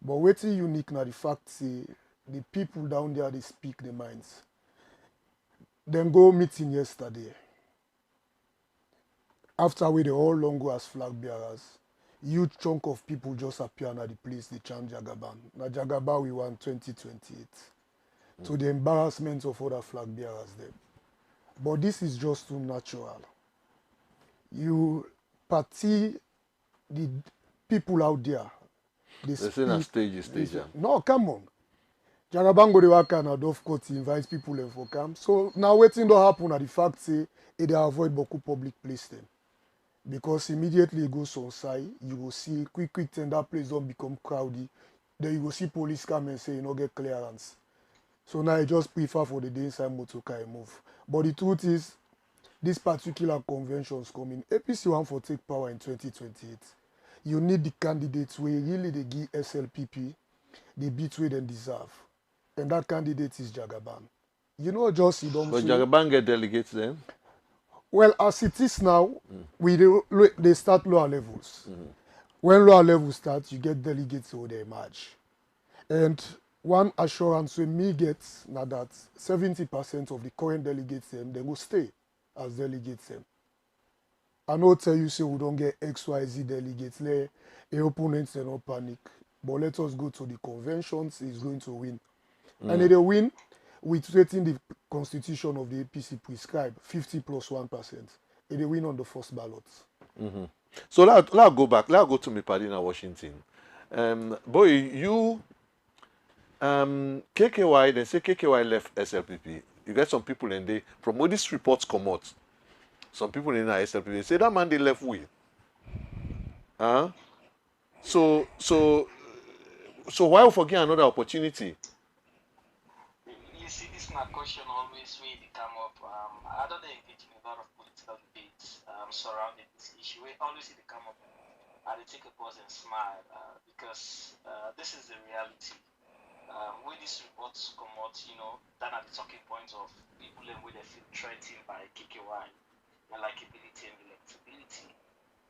But what's unique now the fact say the people down there they speak their minds. Then go meeting yesterday. After we they all long go as flag bearers, huge chunk of people just appear at the place they chant Jagaban. Now Jagaban we want 2028. To the embarrassment of other flag bearers there. But this is just too natural. You party the people out there. They say na stage. No, come on. Jagaban go the work and of course invite people in for camp. So now waiting don't happen at the fact say they avoid Boku public place then. Because immediately it goes on site, you will see quick then that place don't become crowded. Then you will see police come and say you don't get clearance. So now I just prefer for the day inside motor car move. But the truth is, this particular conventions coming, APC want for take power in 2028. You need the candidates where really they give SLPP, they beat where they deserve. And that candidate is Jagaban. You know, just you don't But say, Jagaban get delegates then? well, as it is now, they start lower levels. When lower levels start, you get delegates who they emerge. And one assurance we me get now that 70% of the current delegates them, they will stay as delegates them. I know tell you say we don't get XYZ delegates, the opponents they don't panic. But let us go to the conventions, he's going to win. And if they win, with rating the constitution of the APC prescribed 50 plus 1%. If they win on the first ballot. So let's go back. Let's go to me party in Washington. Boy, you KKY, they say KKY left SLPP. You get some people in there, from all these reports come out, some people in the SLPP, they say that man they left with. Huh? So why we forget another opportunity? You see, this my question always when they come up. I don't engage in a lot of political debates surrounding this issue. We always see they come up and they take a pause and smile because this is the reality. When these reports come out, you know, that are the talking points of people and where they feel threatened by KKY and likability and electability.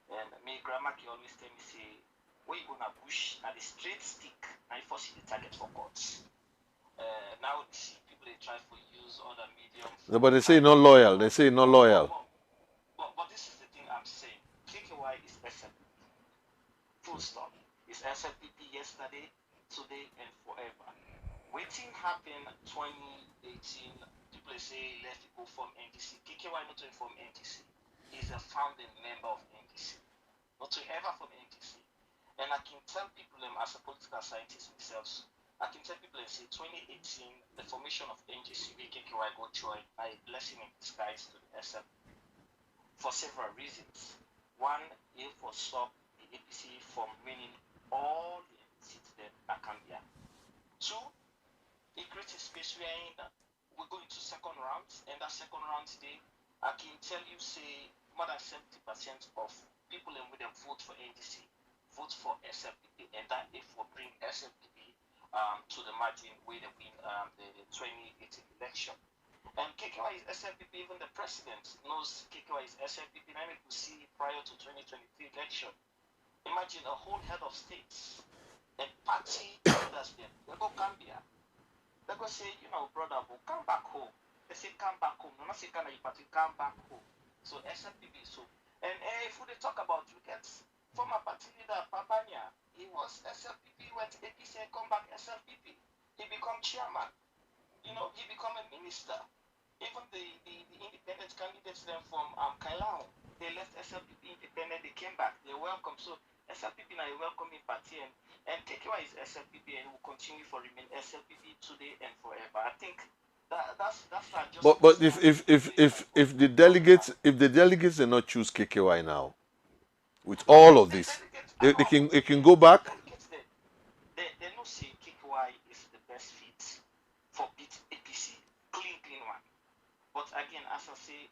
And me, grandma can always tell me, say, where you gonna push at the straight stick and you force the target for courts. Now see people they try to use other medium. No, but they say not loyal. They say not loyal. But this is the thing I'm saying. KKY is SLPP. Full stop. It's SLPP yesterday, today, and forever. Waiting happened 2018. People say left to go from NDC. KKY not to inform NDC. He's a founding member of NDC. Not to ever from NDC. And I can tell people as a political scientist myself, I can tell people and say 2018, the formation of NGC, KKY go join a blessing in disguise to the SM for several reasons. One, it will stop the APC from winning all the seats that can be. Two, it creates a space where we're going to second round, and that second round today, I can tell you, say, more than 70% of people in with them vote for NDC, vote for SLPP, and that if we bring SLPP to the margin where they win the 2018 election. And KKY is SLPP, even the president knows KKY is SLPP. Now we could see prior to 2023 election. Imagine a whole head of states and party leaders there. They go Gambia. They go say, you know, brother, we'll come back home. They say come back home. No, not say can you party, come back home. So SLPP. So and if we talk about we get former party leader Papania, he was SLPP, went APC and come back SLPP. He become chairman. He become a minister. Even the independent candidates then from Kailau, they left SLPP independent, they came back, they welcome. So SLPP now a welcoming party and KKY is SLPP and will continue for remain SLPP today and forever. I think that's not just But if the delegates do not choose KKY now, with all of this, they can go back. They know say KKY is the best fit for beat APC, clean one. But again, as I say,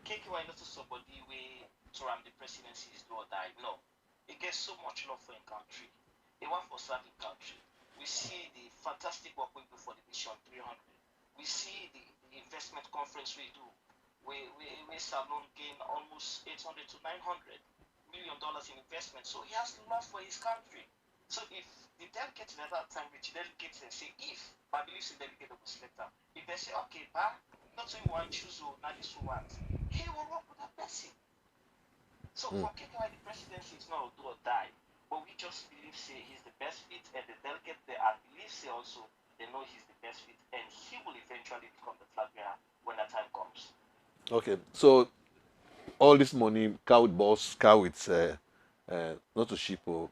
KKY not somebody way to run the presidency is do or die. No. It gets so much love for a country. They want for serving country. We see the fantastic work we do for the Vision 300. We see the investment conference we do. We Salon gain almost 800 to 900 million dollars in investment. So he has love for his country. So if the delegates at that time, which delegates and say, if I believe the delegate will select them, if they say, okay, not so one choose or not this one, he will work with that person. So for KKY, the presidency is not a do or die, but we just believe say he's the best fit, and the delegate they I believe say also they know he's the best fit, and he will eventually become the flag bearer when that time comes. Okay, so all this money, car with boss, car with not a ship or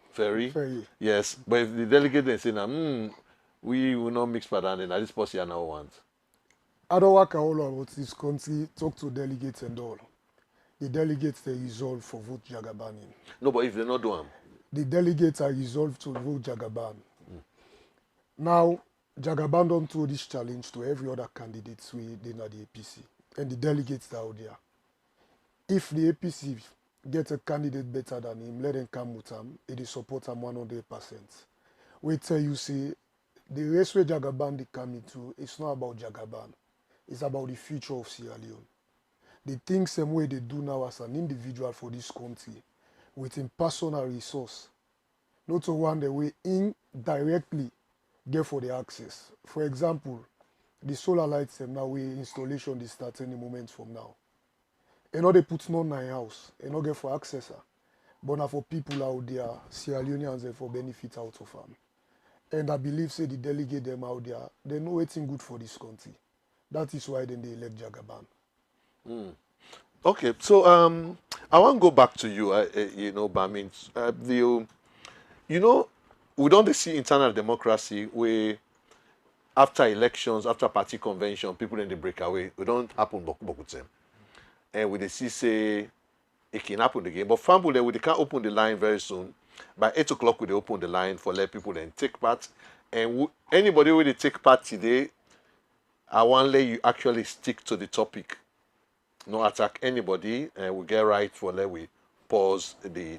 ferry. Ferry. Yes, but if the delegate then say, we will not mix pattern, and this policy I now want. I don't work all about this country, talk to delegates and all. The delegates they resolve for vote Jagaban in. No, but if they not do them, The delegates are resolved to vote Jagaban. Now, Jagaban don't throw this challenge to every other candidate within the APC. And the delegates are out there. If the APC gets a candidate better than him, let them come with him, it is support him 100%. We tell you, see, the race where Jagaban they come into, it's not about Jagaban. It's about the future of Sierra Leone. The things same way they do now as an individual for this country, with him personal resource, not to one the way indirectly get for the access. For example, the solar lights them now we installation they start any moment from now. And now they put none in house, and not get for access. But now for people out there, Sierra Leoneans they for benefit out of them. And I believe say the delegate them out there, they know anything good for this country. That is why then they elect Jagaban. Okay, so I want to go back to you. Bamin, we don't see internal democracy where after elections, after party convention, people in the breakaway. We don't happen with them, and we see say it can happen again. But for example, we can open the line very soon. By 8 o'clock, we open the line for let people then take part. And anybody who they take part today, I want to let you actually stick to the topic. No attack anybody, and we get right for let we pause the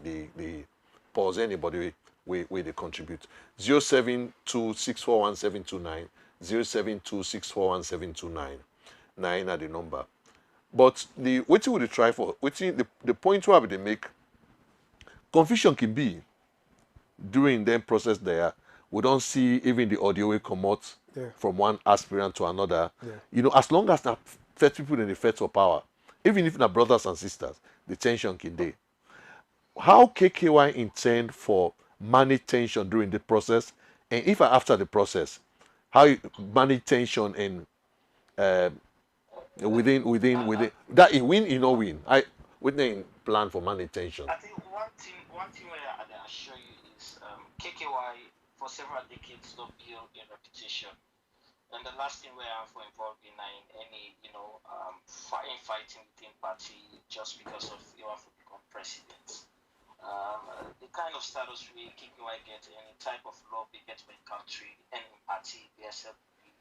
pause anybody we they contribute. 072641729, 072641729. 9 are the number. But the what would they try for? The point where they make confusion can be during the process there. We don't see even the audio will come out from one aspirant to another. Yeah. As long as the first people in the fight for power, even if they're brothers and sisters, the tension can be. How KKY intend for manage tension during the process, and if after the process, how you manage tension and within that you win, win. We didn't plan for manage tension. I think one thing where I assure you is KKY for several decades not build a reputation. And the last thing where I'm for involved in any, fighting within party just because of you have to become president. The kind of status we KKY get, any type of love we get with country, any party, the SLP.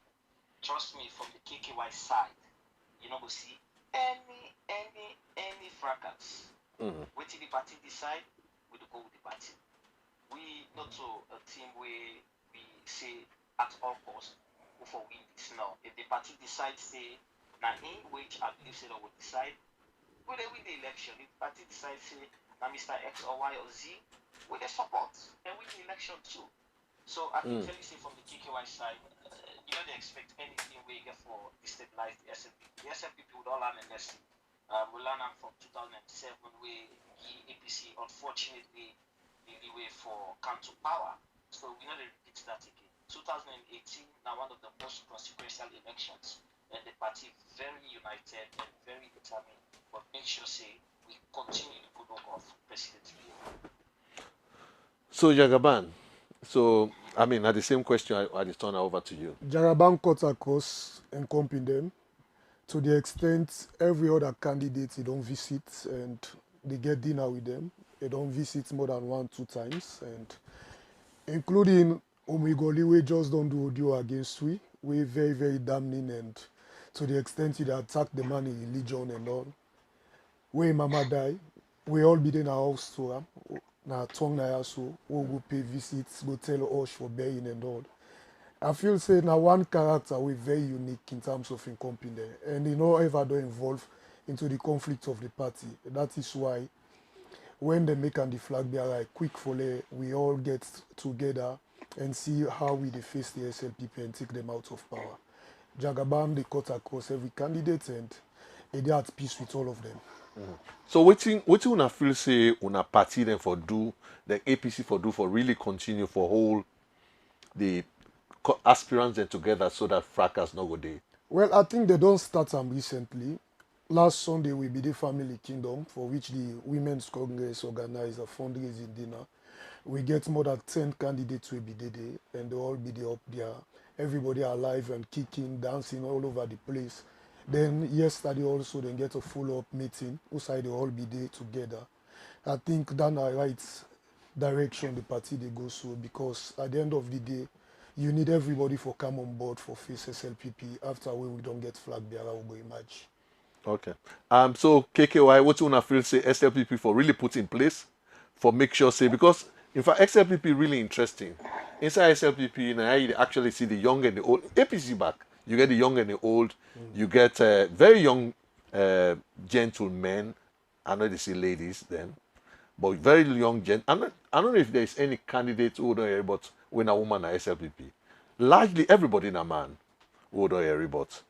Trust me, from the KKY side, we see any fracas. What the party decide, we go with the party. We not so a team where we say at all costs for win this now. If the party decides say now in which I believe say they will decide, will they win the election? If the party decides say now Mr. X or Y or Z, will they support and win the election too? So I can tell you say from the KKY side, you don't expect anything we get for destabilize the SNP. The SNP would all learn a lesson. We learned from 2007 where the APC unfortunately the way for come to power. So we not repeat that again. 2018 now one of the most consequential elections and the party very united and very determined. But make sure say we continue the good work of President Rio. So Jagaban, so I mean, at the same question, I just turn over to you. Jaraban cut across encompassing them to the extent every other candidate they don't visit and they get dinner with them. They don't visit more than 1, 2 times, and including Omigoli, we just don't do audio against we. We very, very damning, and to the extent they attack the man in religion and all. When mama die, we all be in our house to am. Na tongue na so we go pay visits, go tell us for burying and all. I feel say now one character we very unique in terms of in company, and you know ever do involve into the conflict of the party. That is why when they make and the flag bearer quick for we all get together and see how we dey face the SLPP and take them out of power. Jagaban they cut across every candidate and they at peace with all of them. So wetin una feel say una party then for do, the APC for do for really continue for hold the aspirants then together so that fracas no go dey. Well, I think they don't start them recently. Last Sunday will be the Family Kingdom, for which the Women's Congress organized a fundraising dinner. We get more than 10 candidates will be there, and they all be there up there. Everybody alive and kicking, dancing all over the place. Then yesterday also they get a follow-up meeting. Outside they all be there together. I think that's the right direction the party they go so, because at the end of the day, you need everybody for come on board for face SLPP. After when we don't get flag bearer, we go emerge. Okay. So KKY, what you wanna feel say SLPP for really put in place for make sure say, because in fact SLPP really interesting. Inside SLPP, now you actually see the young and the old. APC back, you get the young and the old. You get very young gentlemen. I know they see ladies then, but very young gent. I don't know if there is any candidate who don't hear, but when a woman at SLPP, largely everybody in a man who don't hear, but.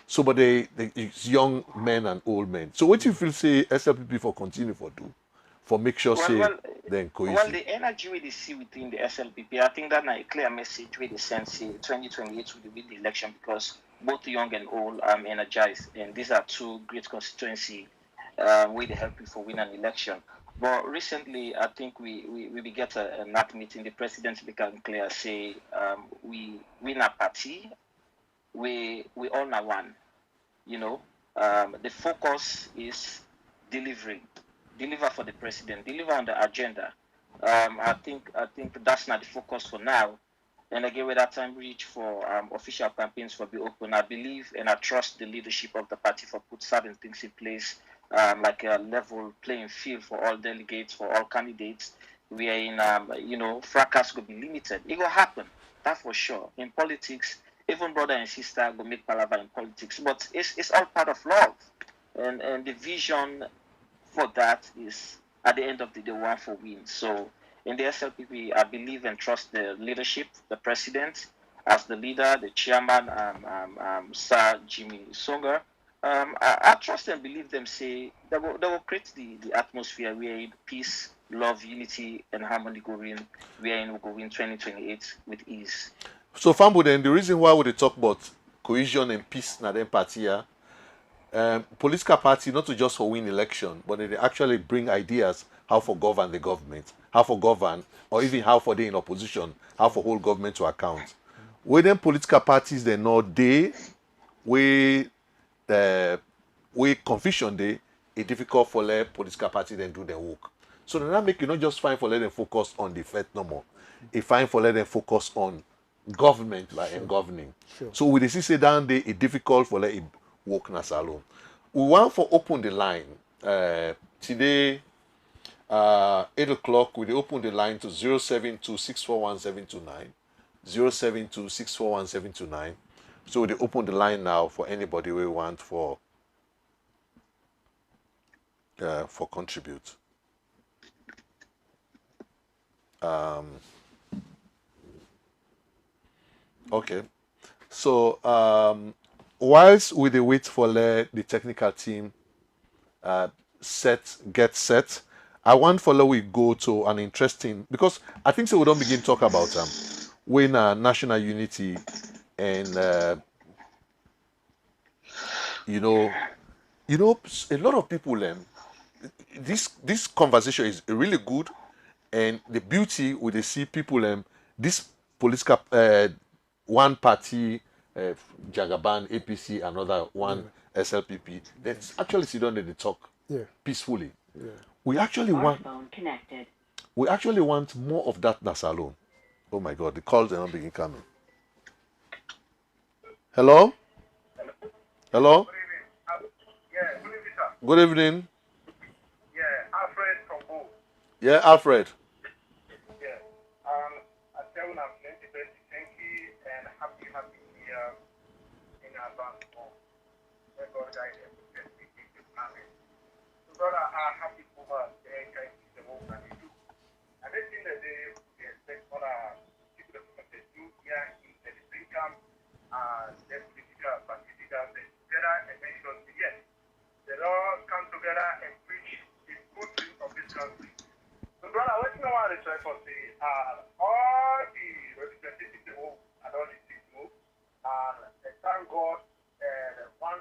So, but it's young men and old men. So, what you feel say SLPP for continue for do, for make sure say then cohesive. Well, the energy we see within the SLPP, I think that's a clear message we send say 2028 will be the election, because both young and old are energized, and these are two great constituency where they help you for win an election. But recently, I think we get a NAC meeting. The president became clear say we win a party. We all know one, you know. The focus is deliver for the president, deliver on the agenda. I think that's not the focus for now. And again, with that time reach for official campaigns for be open, I believe and I trust the leadership of the party for put certain things in place, like a level playing field for all delegates, for all candidates. We are in, fracas will be limited. It will happen, that for sure. In politics, even brother and sister go make palaver in politics, but it's all part of love, and the vision for that is at the end of the day one for win. So in the SLPP, I believe and trust the leadership, the president as the leader, the chairman, Sir Jimmy Songa. I trust and believe them say they will create the atmosphere where peace, love, unity, and harmony go in. Wherein we go win 2028 with ease. So, Fambo, then the reason why we talk about cohesion and peace na them party here, political party not to just for win election, but they actually bring ideas how for govern the government, how for govern, or even how for they in opposition, how for hold government to account. When them political parties they know they we confusion they it difficult for let political party then do their work. So then that make you not just fine for let them focus on the fact no more. It fine for let them focus on government like and governing. Sure. So with the say down there, it's difficult for let it work na salon. We want for open the line. Today 8 o'clock, we open the line to 072641729. 072641729. So we open the line now for anybody we want for contribute. Okay. So whilst we dey wait for the technical team get set. I want follow we go to an interesting, because I think so we don't begin talk about when national unity and you know a lot of people this conversation is really good, and the beauty we they see people this political one party Jagaban APC, another one SLPP, that's actually sit down and they talk peacefully. We actually want more of that Nasalone. Oh my God, the calls are not begin coming. Hello? Hello? Yeah, good evening, sir. Good evening. Yeah, Alfred from Bo. Yeah, Alfred. Yeah. I tell you, I'm plenty, thank you, and happy New Year in advance for where God guide them to get me to planning. So, brother, happy for us, they try to the work that they do. And this thing that they expect other people to do here in the income and their political participants together and make sure that yes, they all come together and preach the good things of this country. So, brother, what you know what I try for say, all the representatives they move and all the things move, and thank God, one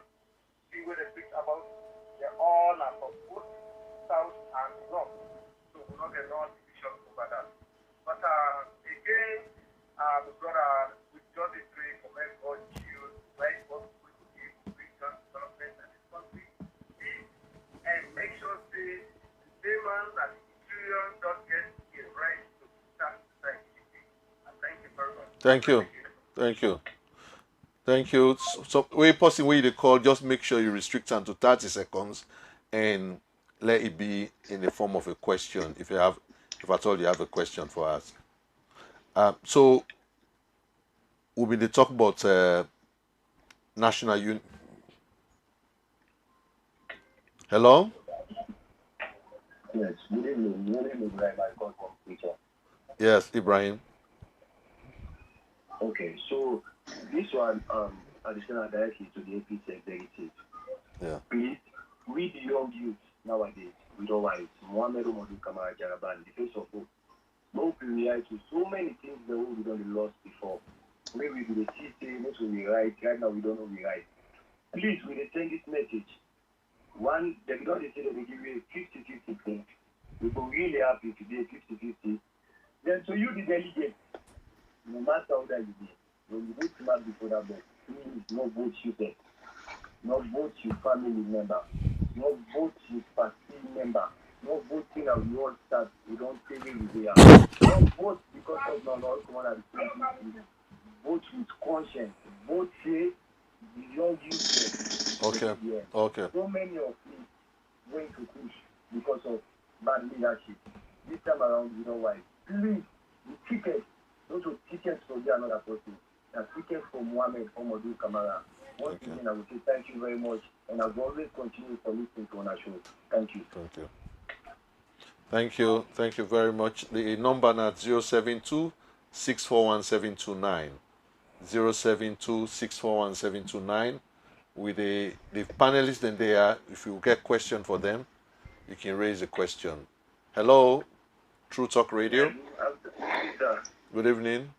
thing where they speak about, they all are from both south and north. So we're not get no division over that. But again, brother, we just pray for men God choose right what we could give region development in this country, and make sure say the man that the children don't get a right to start society. Thank you very much. Thank you. Thank you. Thank you. So we person where you call, just make sure you restrict them to 30 seconds and let it be in the form of a question if at all you have a question for us. So we'll be the talk about national unity. Hello? Yes, good evening. Good evening, Ibrahim. I call from Twitter. Yes, Ibrahim. Okay, so this one, additional directly to the APC executive. Yeah. Please, we the young youth nowadays, we don't want it. Mohamed Umaru Kamara Jaraban, the face of hope. No reality. So many things that we don't lost before. Maybe we the city, most will be right. Right now, we don't know we right. Please, we send this message. One, they don't say that they give you a 50-50 thing. We were really happy today, 50-50. Then, so you, the delegate, no matter how that you do, when you go to mark before that box, please, no vote you say, no vote your family member, no vote your party member, no voting as we all start, we don't say we there. No vote because of no command and vote with conscience, vote say, the young youth. Okay. Okay. So many of me going to push because of bad leadership. This time around, you know why. Please, the ticket, those are tickets for the another person. The ticket for Mohamed Omodu Kamara. Once again, I will say thank you very much, and I will always continue to listen to our show. Thank you. Thank you. Thank you. Thank you very much. The number now 072 641 729. 072 641 729. With the panelists in there, if you get question for them, you can raise a question. Hello, True Talk Radio. Good evening.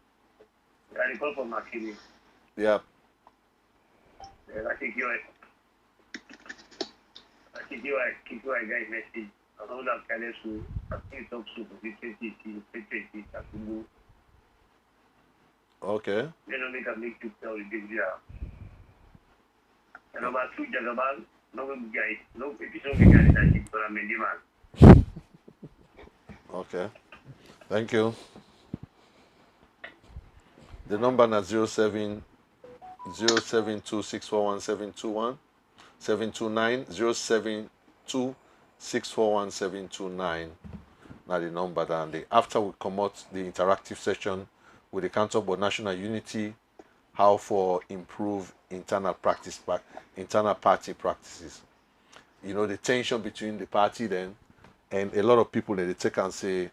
I call from Makini. Yeah. I think you are guys message. I don't have kind of I think talk to the Okay. Then I make you tell you this. And number two, Jagaban, no guys, no episode guys, but I'm in demand. Okay. Thank you. The number now 07 072 641 721 729 072 641 729. Now the number then after we come out the interactive session with the Council for National Unity, how for improve internal party practices. You know, the tension between the party then and a lot of people that they take and say,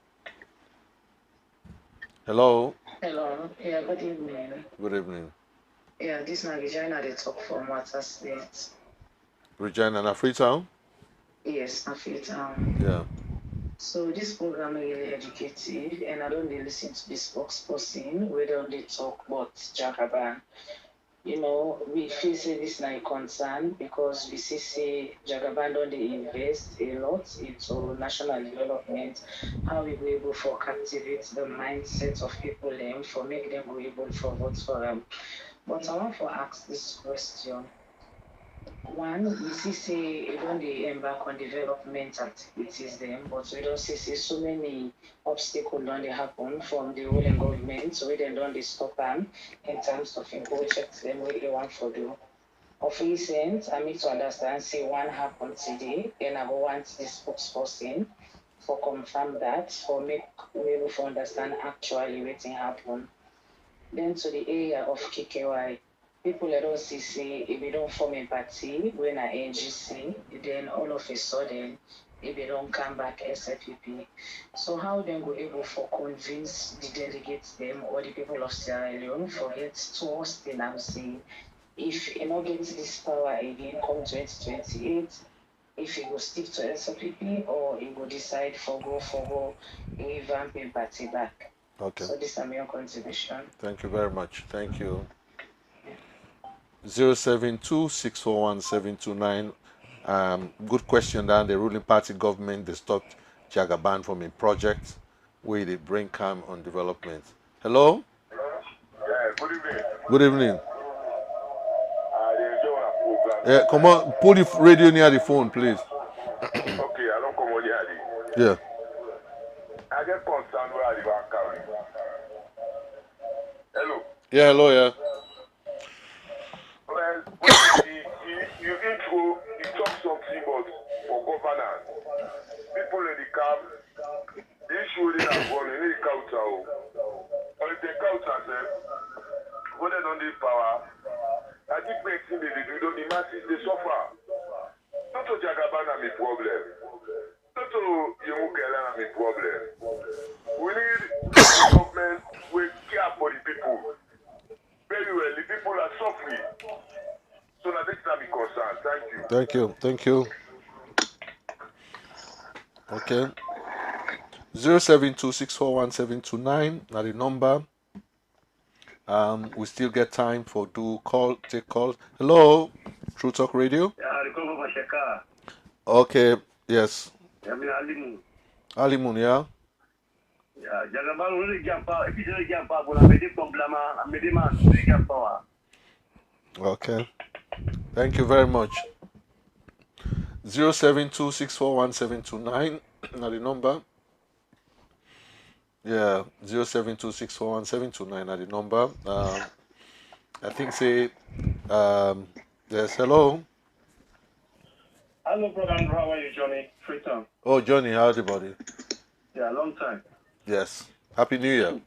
hello. Hello. Yeah, good evening. Good evening. Yeah, this is Regina. They talk from Water State. Regina and Freetown? Yes, I feel Yeah. So this program is really educative, and I don't really listen to the spokesperson. We don't really talk about Jagaban. We feel say this na a concern because we see say Jagaban don't dey invest a lot into national development. How we go able for captivate the mindset of people them for make them go able for vote for them. But I want to ask this question. One, we see say you don't dey embark on development activities then, but we don't see so many obstacles don't dey happen from the ruling government, so we then don't dey stop them in terms of im projects them what they want to do. Of recent, I need to understand say one happened today, and I go want the spokesperson for confirm that for make we able to understand actually wetin happen. Then to the area of KKY, people let us see say if we don't form a party when I NGC, then all of a sudden if they don't come back SFPP. So how then go able for convince the delegates them or the people of Sierra Leone for it towards the NAMC if you not get this power again come 2028, if you go stick to SFPP or you go decide for go revamping party back. Okay. So this is my contribution. Thank you very much. Thank you. 072-641-729. Good question. That the ruling party government they stopped Jagaban from a project where they bring calm on development. Hello. Yeah, good evening. Good evening. They enjoy our program. Yeah, come on. Put the radio near the phone, please. Okay, I don't come on here. Yeah. I get concerned where I live and carry. Hello. Yeah. Hello. Yeah. Well, you intro, you talk something about for governance. People in the camp, the issue they are running in the culture. Or if they culture them, when they don't need power, I think next thing they do, the masses they suffer. Not to Jagaban are my problem. Not to Yemukela are my problem. We need government we care for the people. Very well, the people are suffering. So now this time be concerned. Thank you. Thank you. Thank you. Okay. 072-641-729. Now the number. We still get time for take calls. Hello, True Talk Radio. Okay, yes. Alimun, yeah. Okay. Thank you very much. 072-641-729. Now the number. Yeah, 072-641-729 are the number. I think say yes, hello. Hello, brother Andrew. How are you, Johnny? Freetown. Oh, Johnny, how's everybody? Yeah, long time. Yes. Happy New Year.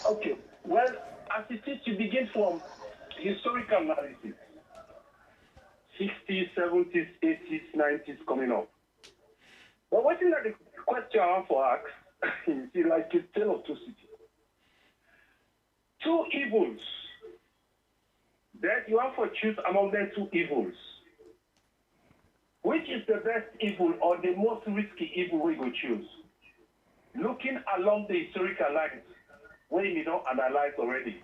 Okay. Well, as it is, you begin from historical analysis. 60s, 70s, 80s, 90s coming up. But what is that the question I want to ask? It's like a tale of two cities. Two evils. Then you have to choose among them two evils. Which is the best evil or the most risky evil we go choose? Looking along the historical lines, where you don't analyze already.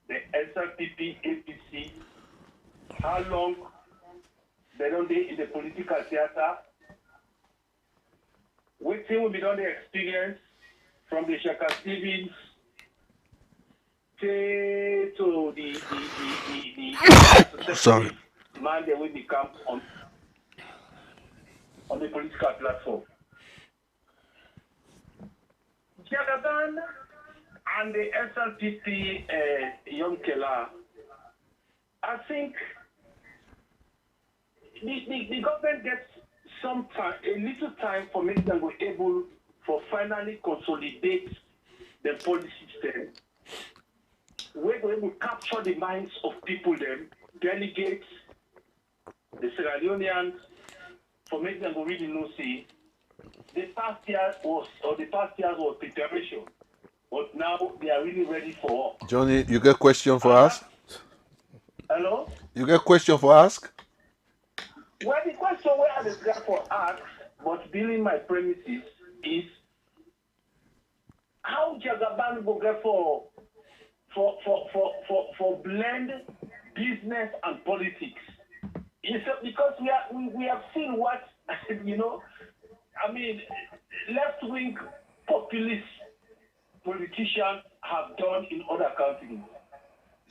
The SLPP, APC, how long they don't be in the political theater, what thing will be done the experience from the Shaka Stevens to the Sorry. Man they will become on the political platform. Jagaban and the SLPP Young Kela, I think the government gets some time, a little time for making them be able for finally consolidate the policy system. We're going to capture the minds of people, them delegates, the Sierra Leoneans, for making them really know see the past years was preparation, but now they are really ready for. Johnny, you get question for us? Hello? You get question for ask? Well, the question where I was there for ask, but building my premises is how Jagaban go get for blend business and politics. Because we have seen what left wing populist politicians have done in other countries.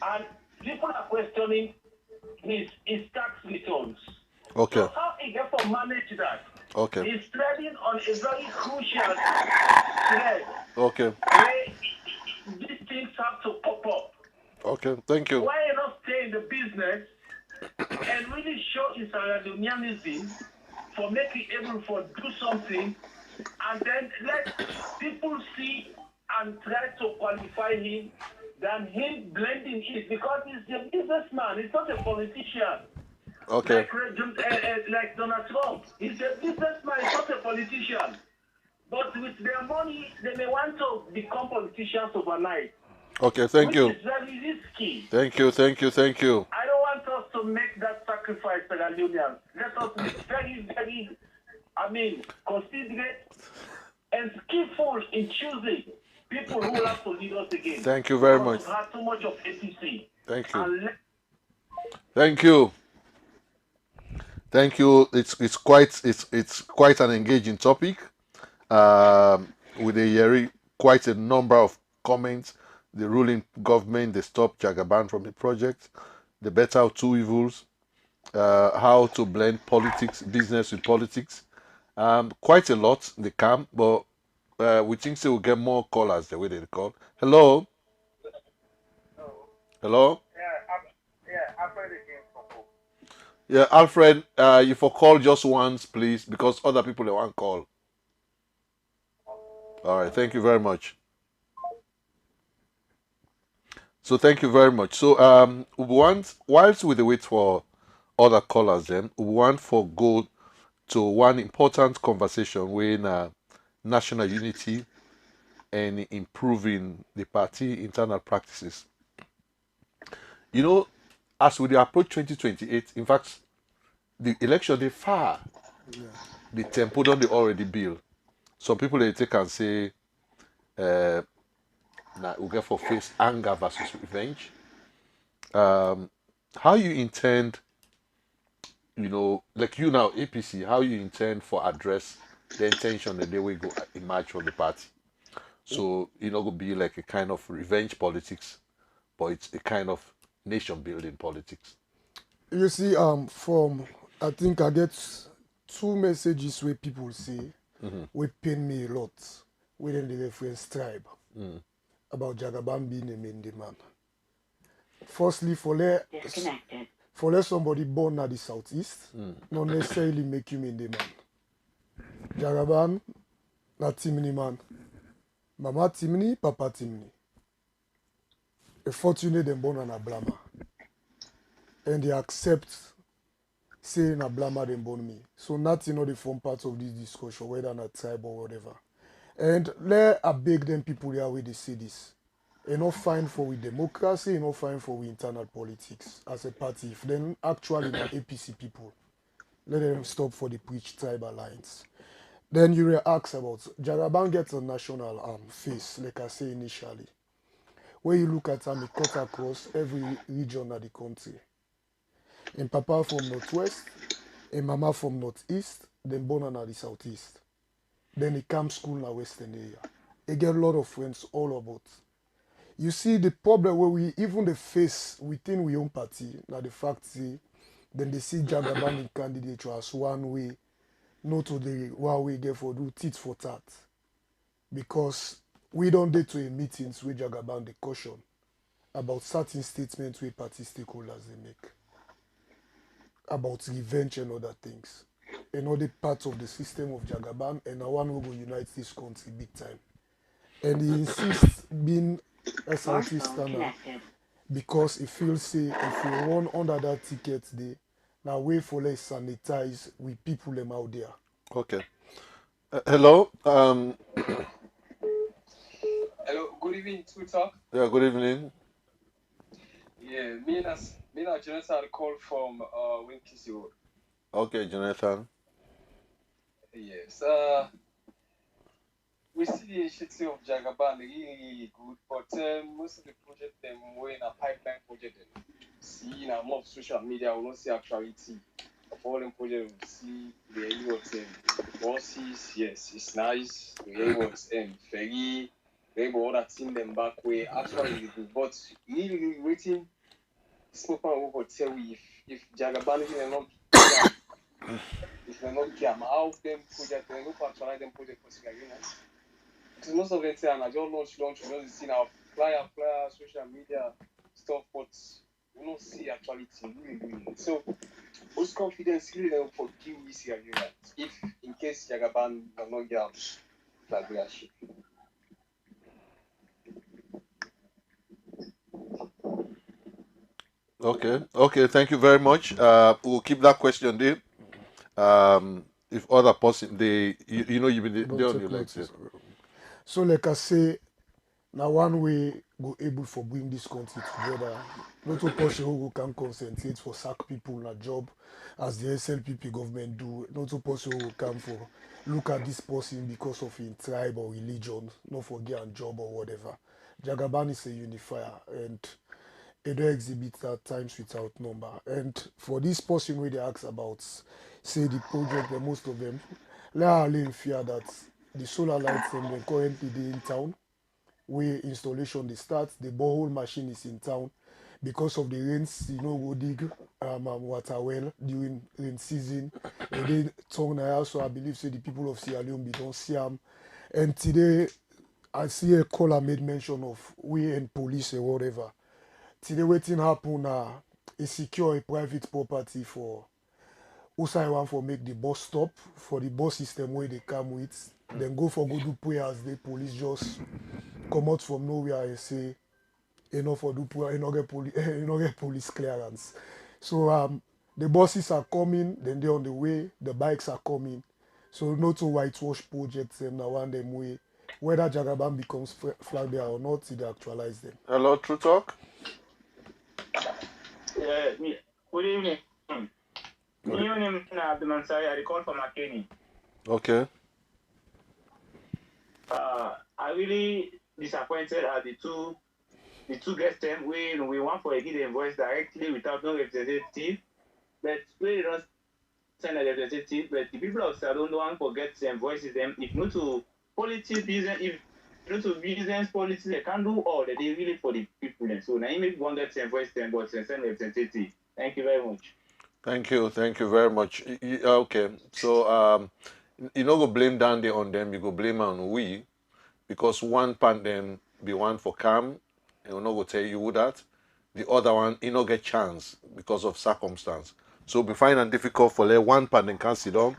And people are questioning his tax returns. Okay. So how he get to manage that? Okay. He's treading on a very crucial thread Okay. where these things have to pop up. Okay. Thank you. Why not stay in the business and really show his Unianism for making able for do something and then let people see and try to qualify him than him blending it because he's a businessman, he's not a politician. Okay. Like Donald Trump. He's a businessman, he's not a politician. But with their money, they may want to become politicians overnight. Okay. Thank you. It's very risky. Thank you. Thank you. Thank you. I don't want us to make that sacrifice, Sierra Leoneans. Let us be very, very, considerate and skillful in choosing people who will have to lead us again. Thank you very much. We've had too much of APC. Thank you. Thank you. Thank you. It's quite an engaging topic. With quite a number of comments. The ruling government, they stopped Jagaban from the project. The better of two evils. How to blend business with politics. Quite a lot they come, but we think we'll get more callers the way they call. Hello. Hello. Alfred again from home. Yeah, Alfred, you for call just once, please, because other people they want call. All right, thank you very much. So thank you very much. So whilst we wait for other callers, then we want for go to one important conversation with national unity and improving the party internal practices. You know, as we approach 2028, in fact, the election they far, the tempo don't they already build. Some people they take and say, now we get for face anger versus revenge. How you intend, like you now APC, how you intend for address the intention that they will go emerge from the party. So go be like a kind of revenge politics, but it's a kind of nation building politics. You see, I think I get two messages where people say, we pain me a lot within the reference tribe about Jagaban being a main demand. Firstly, for let somebody born at the southeast, not necessarily make you main demand. Jagaban, na Timni man. Mama Timni, Papa Timni. A fortunate them born an Ablama. And they accept saying Ablama them born me. So nothing not the form part of this discussion, whether not tribe or whatever. And I beg them people there where they say this. Enough fine for with democracy, enough fine for with internal politics as a party. If then actually not APC people, let them stop for the preach tribe alliance. Then you will ask about Jagaban gets a national face, like I say initially. When you look at him, he cut across every region of the country. And Papa from Northwest, and Mama from Northeast, then born at the Southeast. Then he comes school in the Western area. He get a lot of friends all about. You see the problem where we even the face within we own party, now the fact see, then they see Jagaban in candidature as one way, not to the one way get for do tit for tat. Because we don't get to a meetings with Jagaban the caution about certain statements with party stakeholders they make about revenge and other things. Another part of the system of Jagaban and one who will unite this country big time. And he insists being SRT standard because he feels say if you run under that ticket day, now wait for let's sanitize with people them out there. Okay. Hello. Hello. Good evening, Twitter. Yeah. Good evening. Yeah, me and Jonathan call from Winkisi Road. Okay, Jonathan. Yes. We see the initiative of Jagaban really good, but most of the project them were in a pipeline project. See in a more of social media, we don't see actuality of all them project. We see the what's bosses, yes, it's nice. The what's very all that in them back way actually good, but really waiting. Smoke man will tell we if Jagaban is not if they not care, how them project they no actualize them project for Sierra Leone. Because most of them say, and I just launch, we just see now flyer, social media stuff, but we don't see actuality really. So, most confidence really then for give we Sierra Leone if in case Jagaban will not get that leadership. Okay, thank you very much. We'll keep that question there. If other person, you've been Don't there on the take legs here. notice. So like I say, now one way go able for bring this country together. Not to push who can concentrate for sack people in a job as the SLPP government do. Not to push who can for look at this person because of his tribe or religion, not for get a job or whatever. Jagaban is a unifier and it do exhibit that times without number. And for this person where they ask about say the project, the most of them, let are in fear that the solar lights them they currently they in town where installation they start, the borehole machine is in town. Because of the rains, go dig water well during rain season. And then town I also I believe say the people of Sierra Leone be don't see them. And today I see a caller made mention of we and police or whatever. Today wetin happen na e secure a private property for Usai want for make the bus stop for the bus system where they come with. Then go for go do prayers. The police just come out from nowhere and say enough for do prayer, get police clearance. So the buses are coming, then they're on the way, the bikes are coming. So not to whitewash projects them now one them way. Whether Jagaban becomes flag bearer or not, they actualize them. Hello, True Talk. Yeah, good evening. Good. Me name is Abdulmansari. I call from Makeni. Okay. I really disappointed at the two guest them we want for a hidden voice directly without no representative, but we don't send a representative. But the people of Salon don't want to get them voices them. If not to politics business, if not to business politics, they can't do all that they really for the people. Then. So now you make one get them voice them, but send representative. Thank you very much. Thank you very much. Okay, so you no go blame down there on them. You go blame on we, because one pan them be one for calm, and we no go tell you that. The other one, you no get chance because of circumstance. So we find it difficult for let one pan them can sit down,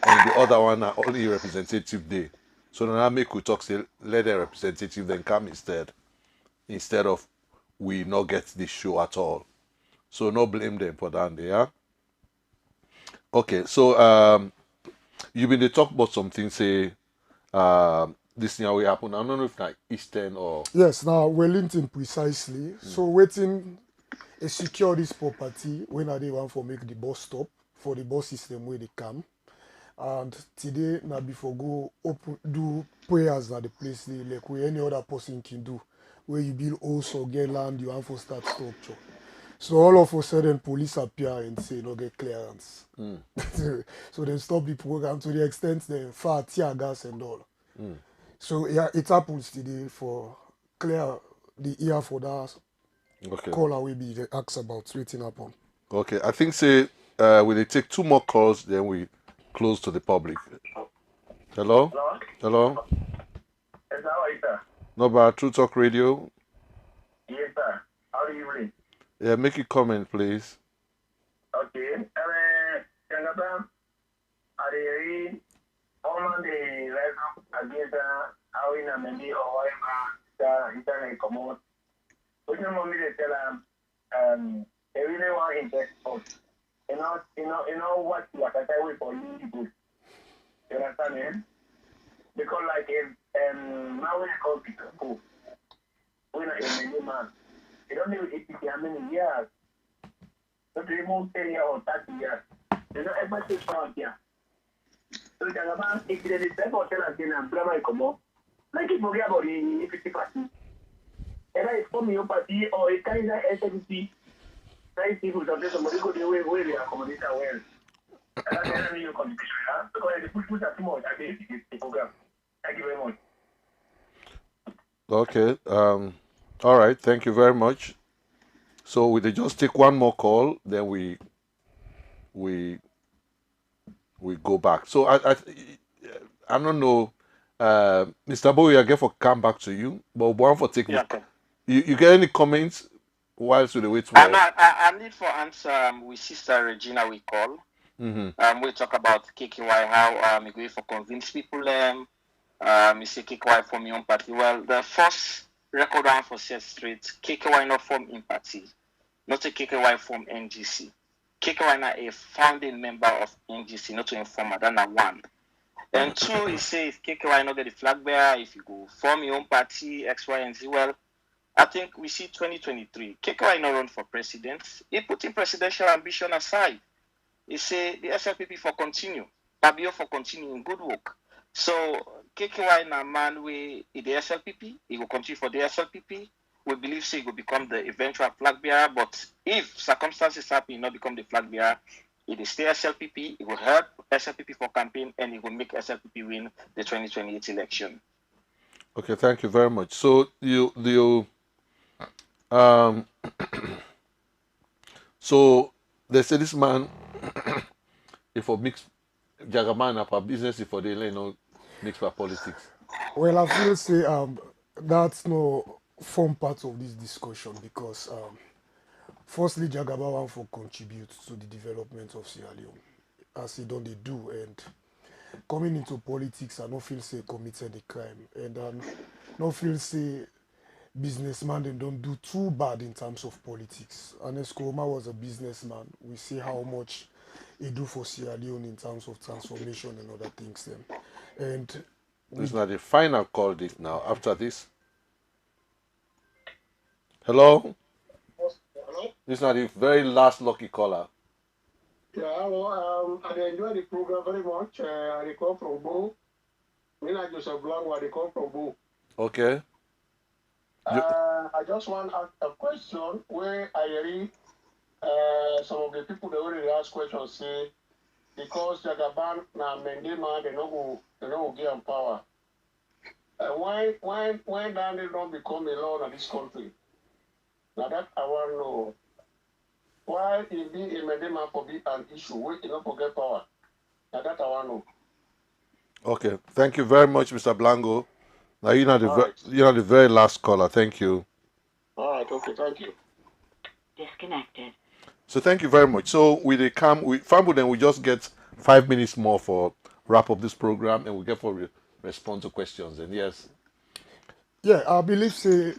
and the other one are only representative day. So now make we talk say let the representative then come instead of we not get this show at all. So no blame them for that, yeah. Okay, so you've been to talk about something, say this thing will happen. I don't know if like Eastern or Yes, now Wellington precisely. So waiting a secure this property when are they want for make the bus stop for the bus system where they come. And today now before go open do prayers at the place they like where any other person can do. Where you build also get land, you want for start structure. So all of a sudden police appear and say no get clearance. So they stop the program to the extent they fire tear gas and all. So yeah, it happens today for clear the ear for that okay. caller will be the ask about waiting upon. Okay, I think say will they take two more calls, then we close to the public. Hello? Hello? Hello? Yes, how are you, sir? No bad, True Talk Radio. Yes, sir. How do you read? Yeah, make a comment, please. Okay. Jagaban, are you on the record against how in a maybe or whatever the internet come out? What you want me to tell them? They really want invest us. You know what you are saying for you good. You understand me? Because like now we call people, when I am a new man, you don't know if how many years. So to remove 10 years or 30 years, You know, everybody is found here. So Jagaban, if there is a hotel again and Brahma Komo, like if forget about the 50 party. Either it's from your party or a kind of SMC. Nice people that there's somebody go the way where they accommodate well. And that's the enemy you contribution, huh? Because they put that too much at the program. Thank you very much. Okay. All right. Thank you very much. So we just take one more call, then we go back. So I don't know, Mr. Bowie, I get for come back to you, but one for take. Yeah, okay. You get any comments whilst we wait for? I need for answer with Sister Regina we call. We talk about KKY, how we go for convince people we say KKY form your own party. Well, the first record one for set straight, KKY not form in party, not a KKY form NGC. KKY not a founding member of NGC, not to inform that na one. And two, he say if KKY not get the flag bearer, if you go form your own party, X, Y, and Z, well, I think we see 2023. KKY not run for president. He put in presidential ambition aside. He say the SLPP for continue, Pabio for continuing good work. So KKY na man we in the SLPP, he will continue for the SLPP. We believe he will become the eventual flag bearer, but if circumstances happen, he not become the flag bearer, he will stay SLPP, he will help SLPP for campaign, and he will make SLPP win the 2028 election. Okay, thank you very much. So so they say this man, if for mix Jagaban up a business, if for the mix for politics. Well, I feel say that's no form part of this discussion because firstly, Jagaba want to contribute to the development of Sierra Leone, as he done they do, and coming into politics, I don't feel say committed a crime, and no feel say businessman they don't do too bad in terms of politics. And Eskroma was a businessman. We see how much he do for Sierra Leone in terms of transformation and other things. Then, and This is not the final call this now. After this, hello. This is not the very last lucky caller. Yeah, well, I enjoy the program very much. I come from Bo. Me like Joseph Blanco, I come from Bo. Okay. I just want a question where I read some of the people that already ask questions say because Jagaban na Mendema they no go give him power. When Daniel don't become a law in this country? Now that I want to know. Why it be a Mendema for be an issue? Why you not forget power? Now that I want to know. Okay. Thank you very much, Mr. Blanco. Now you're not the very last caller. Thank you. All right. Okay. Thank you. Disconnected. So thank you very much. So with the Fambu, then we just get 5 minutes more for wrap up this program, and we get for respond to questions. And yes. Yeah, I believe say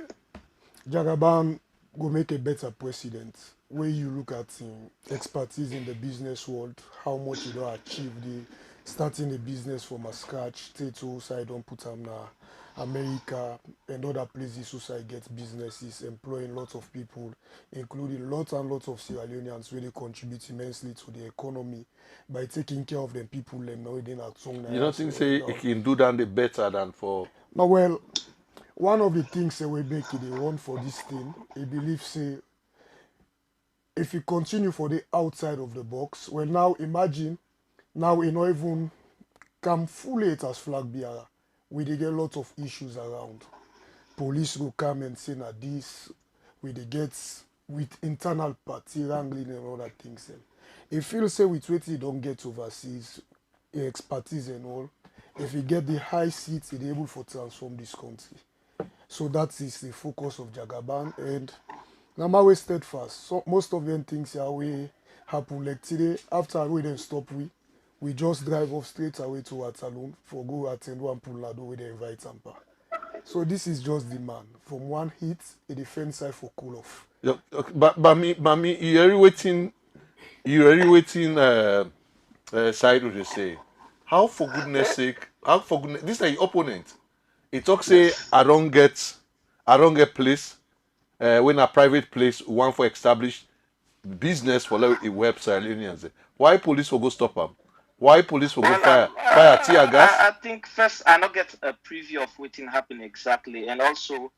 Jagaban will make a better president. Where you look at him expertise in the business world, how much he don't achieve the starting a business from a scratch, take to side don't put him now. America and other places who get businesses, employing lots of people, including lots and lots of Sierra Leoneans really contribute immensely to the economy by taking care of the people them now within a song. You don't think say he can do that better than for? No, well, one of the things that we make it they want for this thing, he believes say if you continue for the outside of the box, well now imagine now we not even come fully as flag bearer. We dey get lots of issues around. Police will come and say na this, we dey get with internal party wrangling and other things. If feel say with what he don't get overseas, expertise and all, if he get the high seats, he able to transform this country. So that is the focus of Jagaban and I'm always steadfast. So most of them things are we happen like today after we then stop we just drive off straight away to Waterloo for go attend one pull lado with the invite Tampa. So this is just the man. From one hit, a defense side for cool off. Yeah, okay, but me, you already waiting side of the say. How for goodness sake, this is the opponent. He talk say I don't get place when a private place one for established business for like a website unions. Why police will go stop them? Why police will go Well, fire tear gas? I think first I not get a preview of what happen exactly, and also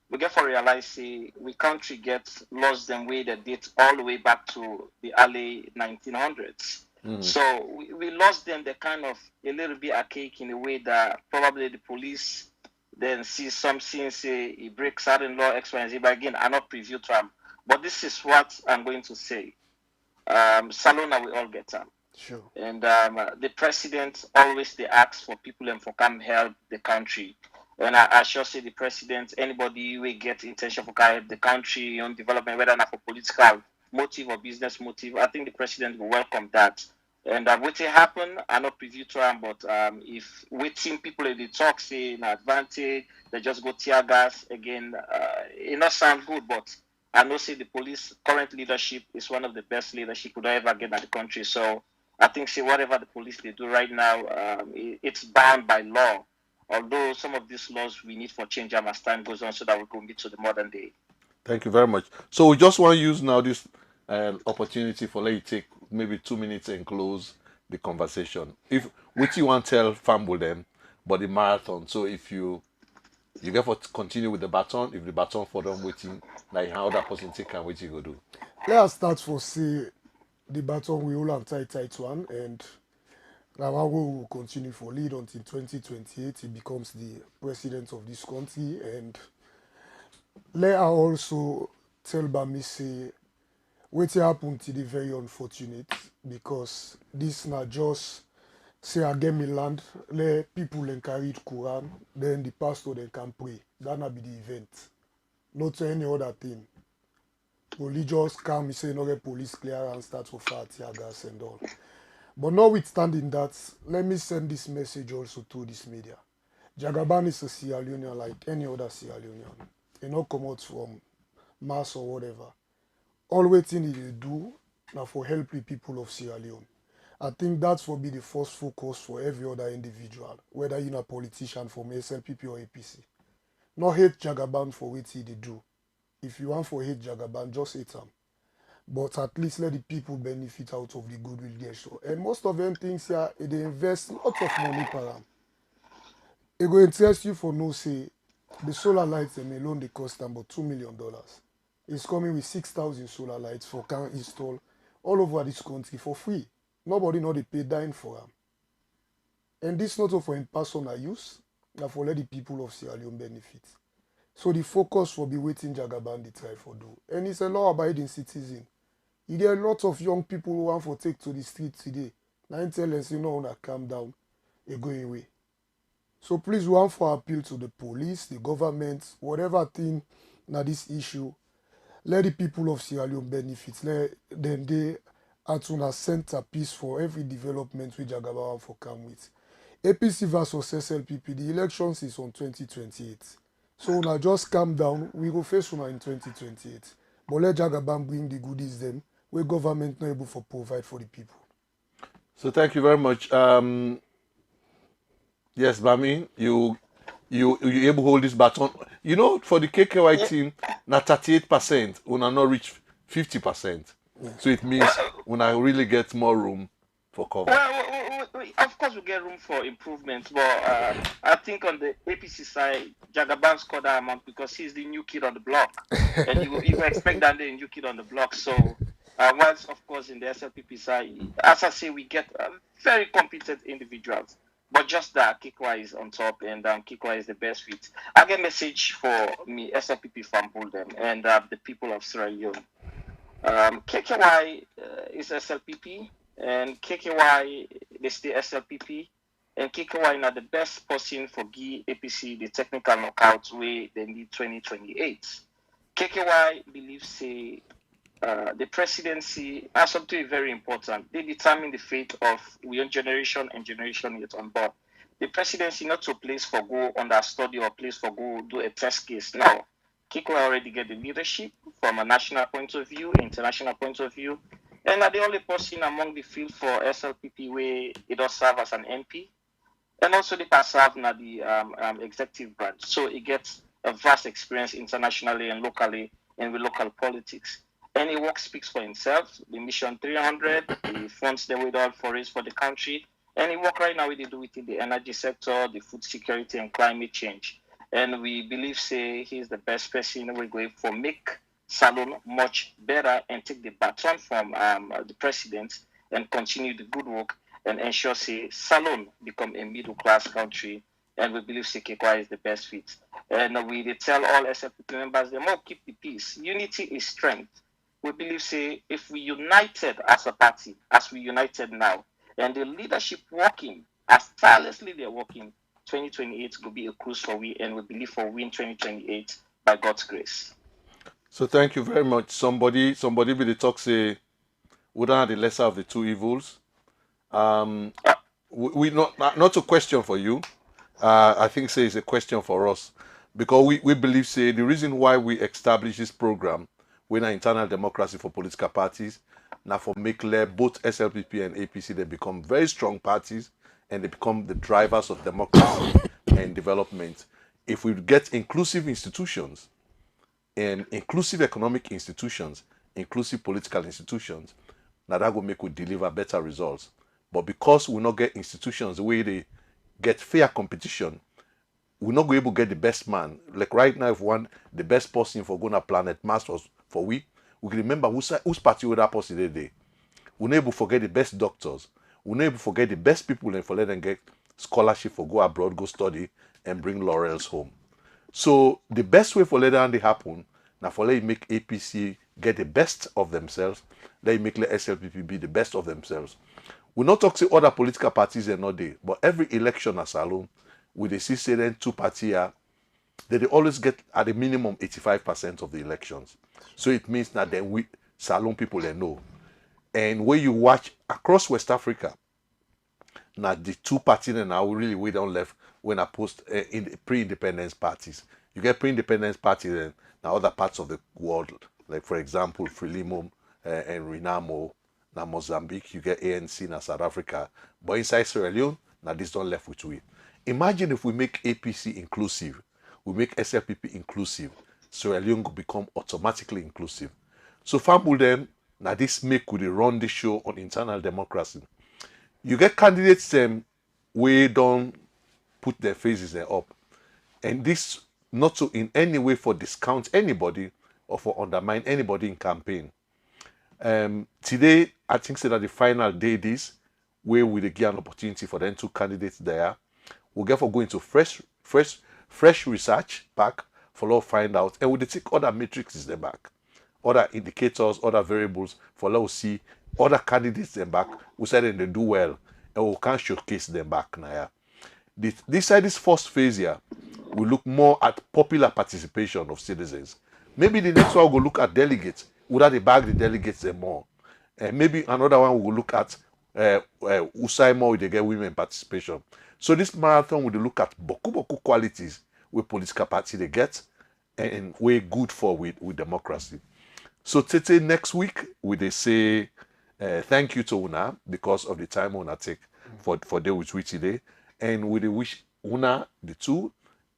we get for realize say we country get lost them way that date all the way back to the early 1900s. So we lost them the kind of a little bit archaic in a way that probably the police then see something say he breaks certain law X, Y, and Z. But again, I not preview Trump. But this is what I'm going to say. Salona we all get them. Sure. And the president always they ask for people and for come help the country. And I sure say the president, anybody will get intention for help the country on development, whether not for political motive or business motive, I think the president will welcome that. And what will happen, I not preview Trump, but if waiting people in the talk say an advantage, they just go tear gas again, it not sound good, but I know say the police current leadership is one of the best leadership could ever get at the country. So I think say whatever the police they do right now, it's bound by law. Although some of these laws we need for change as time goes on, so that we can get to the modern day. Thank you very much. So we just want to use now this opportunity for let you take maybe 2 minutes and close the conversation. If what you want to tell Famble them, but the marathon. So if you get for continue with the baton, if the baton for them waiting, like how that person take and what you go do. Let us start for say the baton we all have tight one, and Rawago will continue for lead until 2028. He becomes the president of this country, and let us also tell Bami say what happened to the very unfortunate, because this not just say I get me land, let people then carry the Quran, then the pastor then can pray. That not be the event. Not any other thing. Religious come, he say no get police clearance, start for fire tear gas and all. But notwithstanding that, let me send this message also to this media. Jagaban is a Sierra Leonean like any other Sierra Leonean. He not come out from Mars or whatever. All waiting he do now for help the people of Sierra Leone. I think that will be the first focus for every other individual, whether you're a politician from SLPP or APC. Not hate Jagaban for what he do. If you want for hate Jagaban, just hate him. But at least let the people benefit out of the goodwill gesture. And most of them things here, they invest lots of money per them. It will interest you for no say, the solar lights them alone they cost them about $2 million. It's coming with 6,000 solar lights for can install all over this country for free. Nobody know they pay dime for them. And this not for in personal use, but for let the people of Sierra Leone benefit. So the focus will be waiting Jagaban they try for do. And it's a law-abiding citizen. You get a lot of young people who want to take to the street today. Now tell us, you know, wanna calm down, they go away. So please, we want for appeal to the police, the government, whatever thing now this issue, let the people of Sierra Leone benefit. Let them they at a centerpiece for every development which Jagaba want for come with. APC versus SLPP, the elections is on 2028. So now just calm down, we go face una in 2028. But let Jagaban bring the goodies them where government not able to provide for the people. So thank you very much. Yes, Bami, you able to hold this baton. You know, for the KKY team, na 38%, una not reach 50%. So it means una really get more room for cover. Well, of course, we get room for improvement, but I think on the APC side, Jagaban scored that amount because he's the new kid on the block, and you expect that the new kid on the block. So, whilst of course in the SLPP side, as I say, we get very competent individuals, but just that Kikwa is on top, and Kikwa is the best fit. I get message for me SLPP from Bulden and the people of Sierra Leone. KKY is SLPP. And KKY, they stay SLPP, and KKY now the best person for give APC the technical knockout way they need 2028. KKY believes say the presidency has something very important. They determine the fate of we own generation and generation yet on board. The presidency not to place for go under study or place for go do a test case now. KKY already get the leadership from a national point of view, international point of view. And the only person among the field for SLPP where it does serve as an MP. And also they pass serve now the executive branch. So it gets a vast experience internationally and locally and with local politics. Any work speaks for himself. The Mission 300, the funds they withhold for it for the country. Any work right now we do within the energy sector, the food security and climate change. And we believe, say, he's the best person we're going for make Salon much better and take the baton from the president and continue the good work and ensure, say, Salon become a middle-class country. And we believe, say, Kekwa is the best fit. And we tell all SLPP members, they more keep the peace. Unity is strength. We believe, say, if we united as a party, as we united now, and the leadership working as tirelessly they're working, 2028 will be a cruise for we, and we believe for win 2028 by God's grace. So thank you very much. Somebody with the talk say, we don't have the lesser of the two evils. We not a question for you. I think say it's a question for us, because we believe, say, the reason why we established this program, when an internal democracy for political parties, now for make clear both SLPP and APC, they become very strong parties and they become the drivers of democracy and development. If we get inclusive institutions and inclusive economic institutions, inclusive political institutions, now that will make we deliver better results. But because we not get institutions the way they get fair competition, we're not going to get the best man. Like right now, if one the best person for going to planet Mars was for we can remember whose party with that person today. We're not able to forget the best doctors. We're not able to forget the best people and for let them get scholarship for go abroad, go study, and bring laurels home. So the best way for let them happen, now for let you make APC get the best of themselves, let you make let SLPP be the best of themselves. We're not talking other political parties and not there, but every election as alone, with the CCN two party here, they always get at a minimum 85% of the elections. So it means that then we Salon people they know. And when you watch across West Africa, now the two parties now really way down left when I post in the pre-independence parties. You get pre-independence parties in now other parts of the world, like for example Frelimo and Renamo, now Mozambique. You get ANC now South Africa, but inside Sierra Leone now this don't left with we. Imagine if we make APC inclusive, we make SLPP inclusive, Sierra Leone will become automatically inclusive. So Famble them, now this make we run the show on internal democracy. You get candidates we don't put their faces up. And this not to in any way for discount anybody or for undermine anybody in campaign. Today, I think that the final day this, where we give an opportunity for them two candidates there. We'll get for going to fresh research back for law find out, and we'll take other matrices them back, other indicators, other variables for law see other candidates them back who said they do well, and we can showcase them back now. This first phase here, we look more at popular participation of citizens. Maybe the next one we'll look at delegates. Would they bag the delegates them more? And maybe another one we'll look at Usai more they get women participation. So this marathon will look at boku qualities where political party they get and we're good for with democracy. So Tete next week we they say thank you to Una because of the time Una take for day with we today, and we they wish Una the two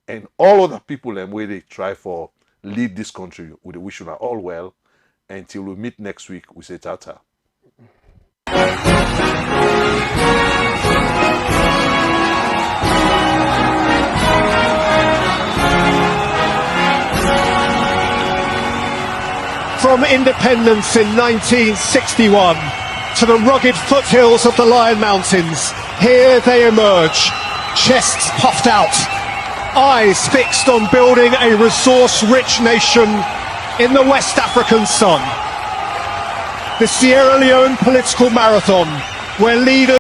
and all other people and where they try for lead this country. We they wish Una all well. Until we meet next week, we say tata. From independence in 1961 to the rugged foothills of the Lion Mountains, here they emerge, chests puffed out, eyes fixed on building a resource-rich nation in the West African sun. The Sierra Leone political marathon, where leaders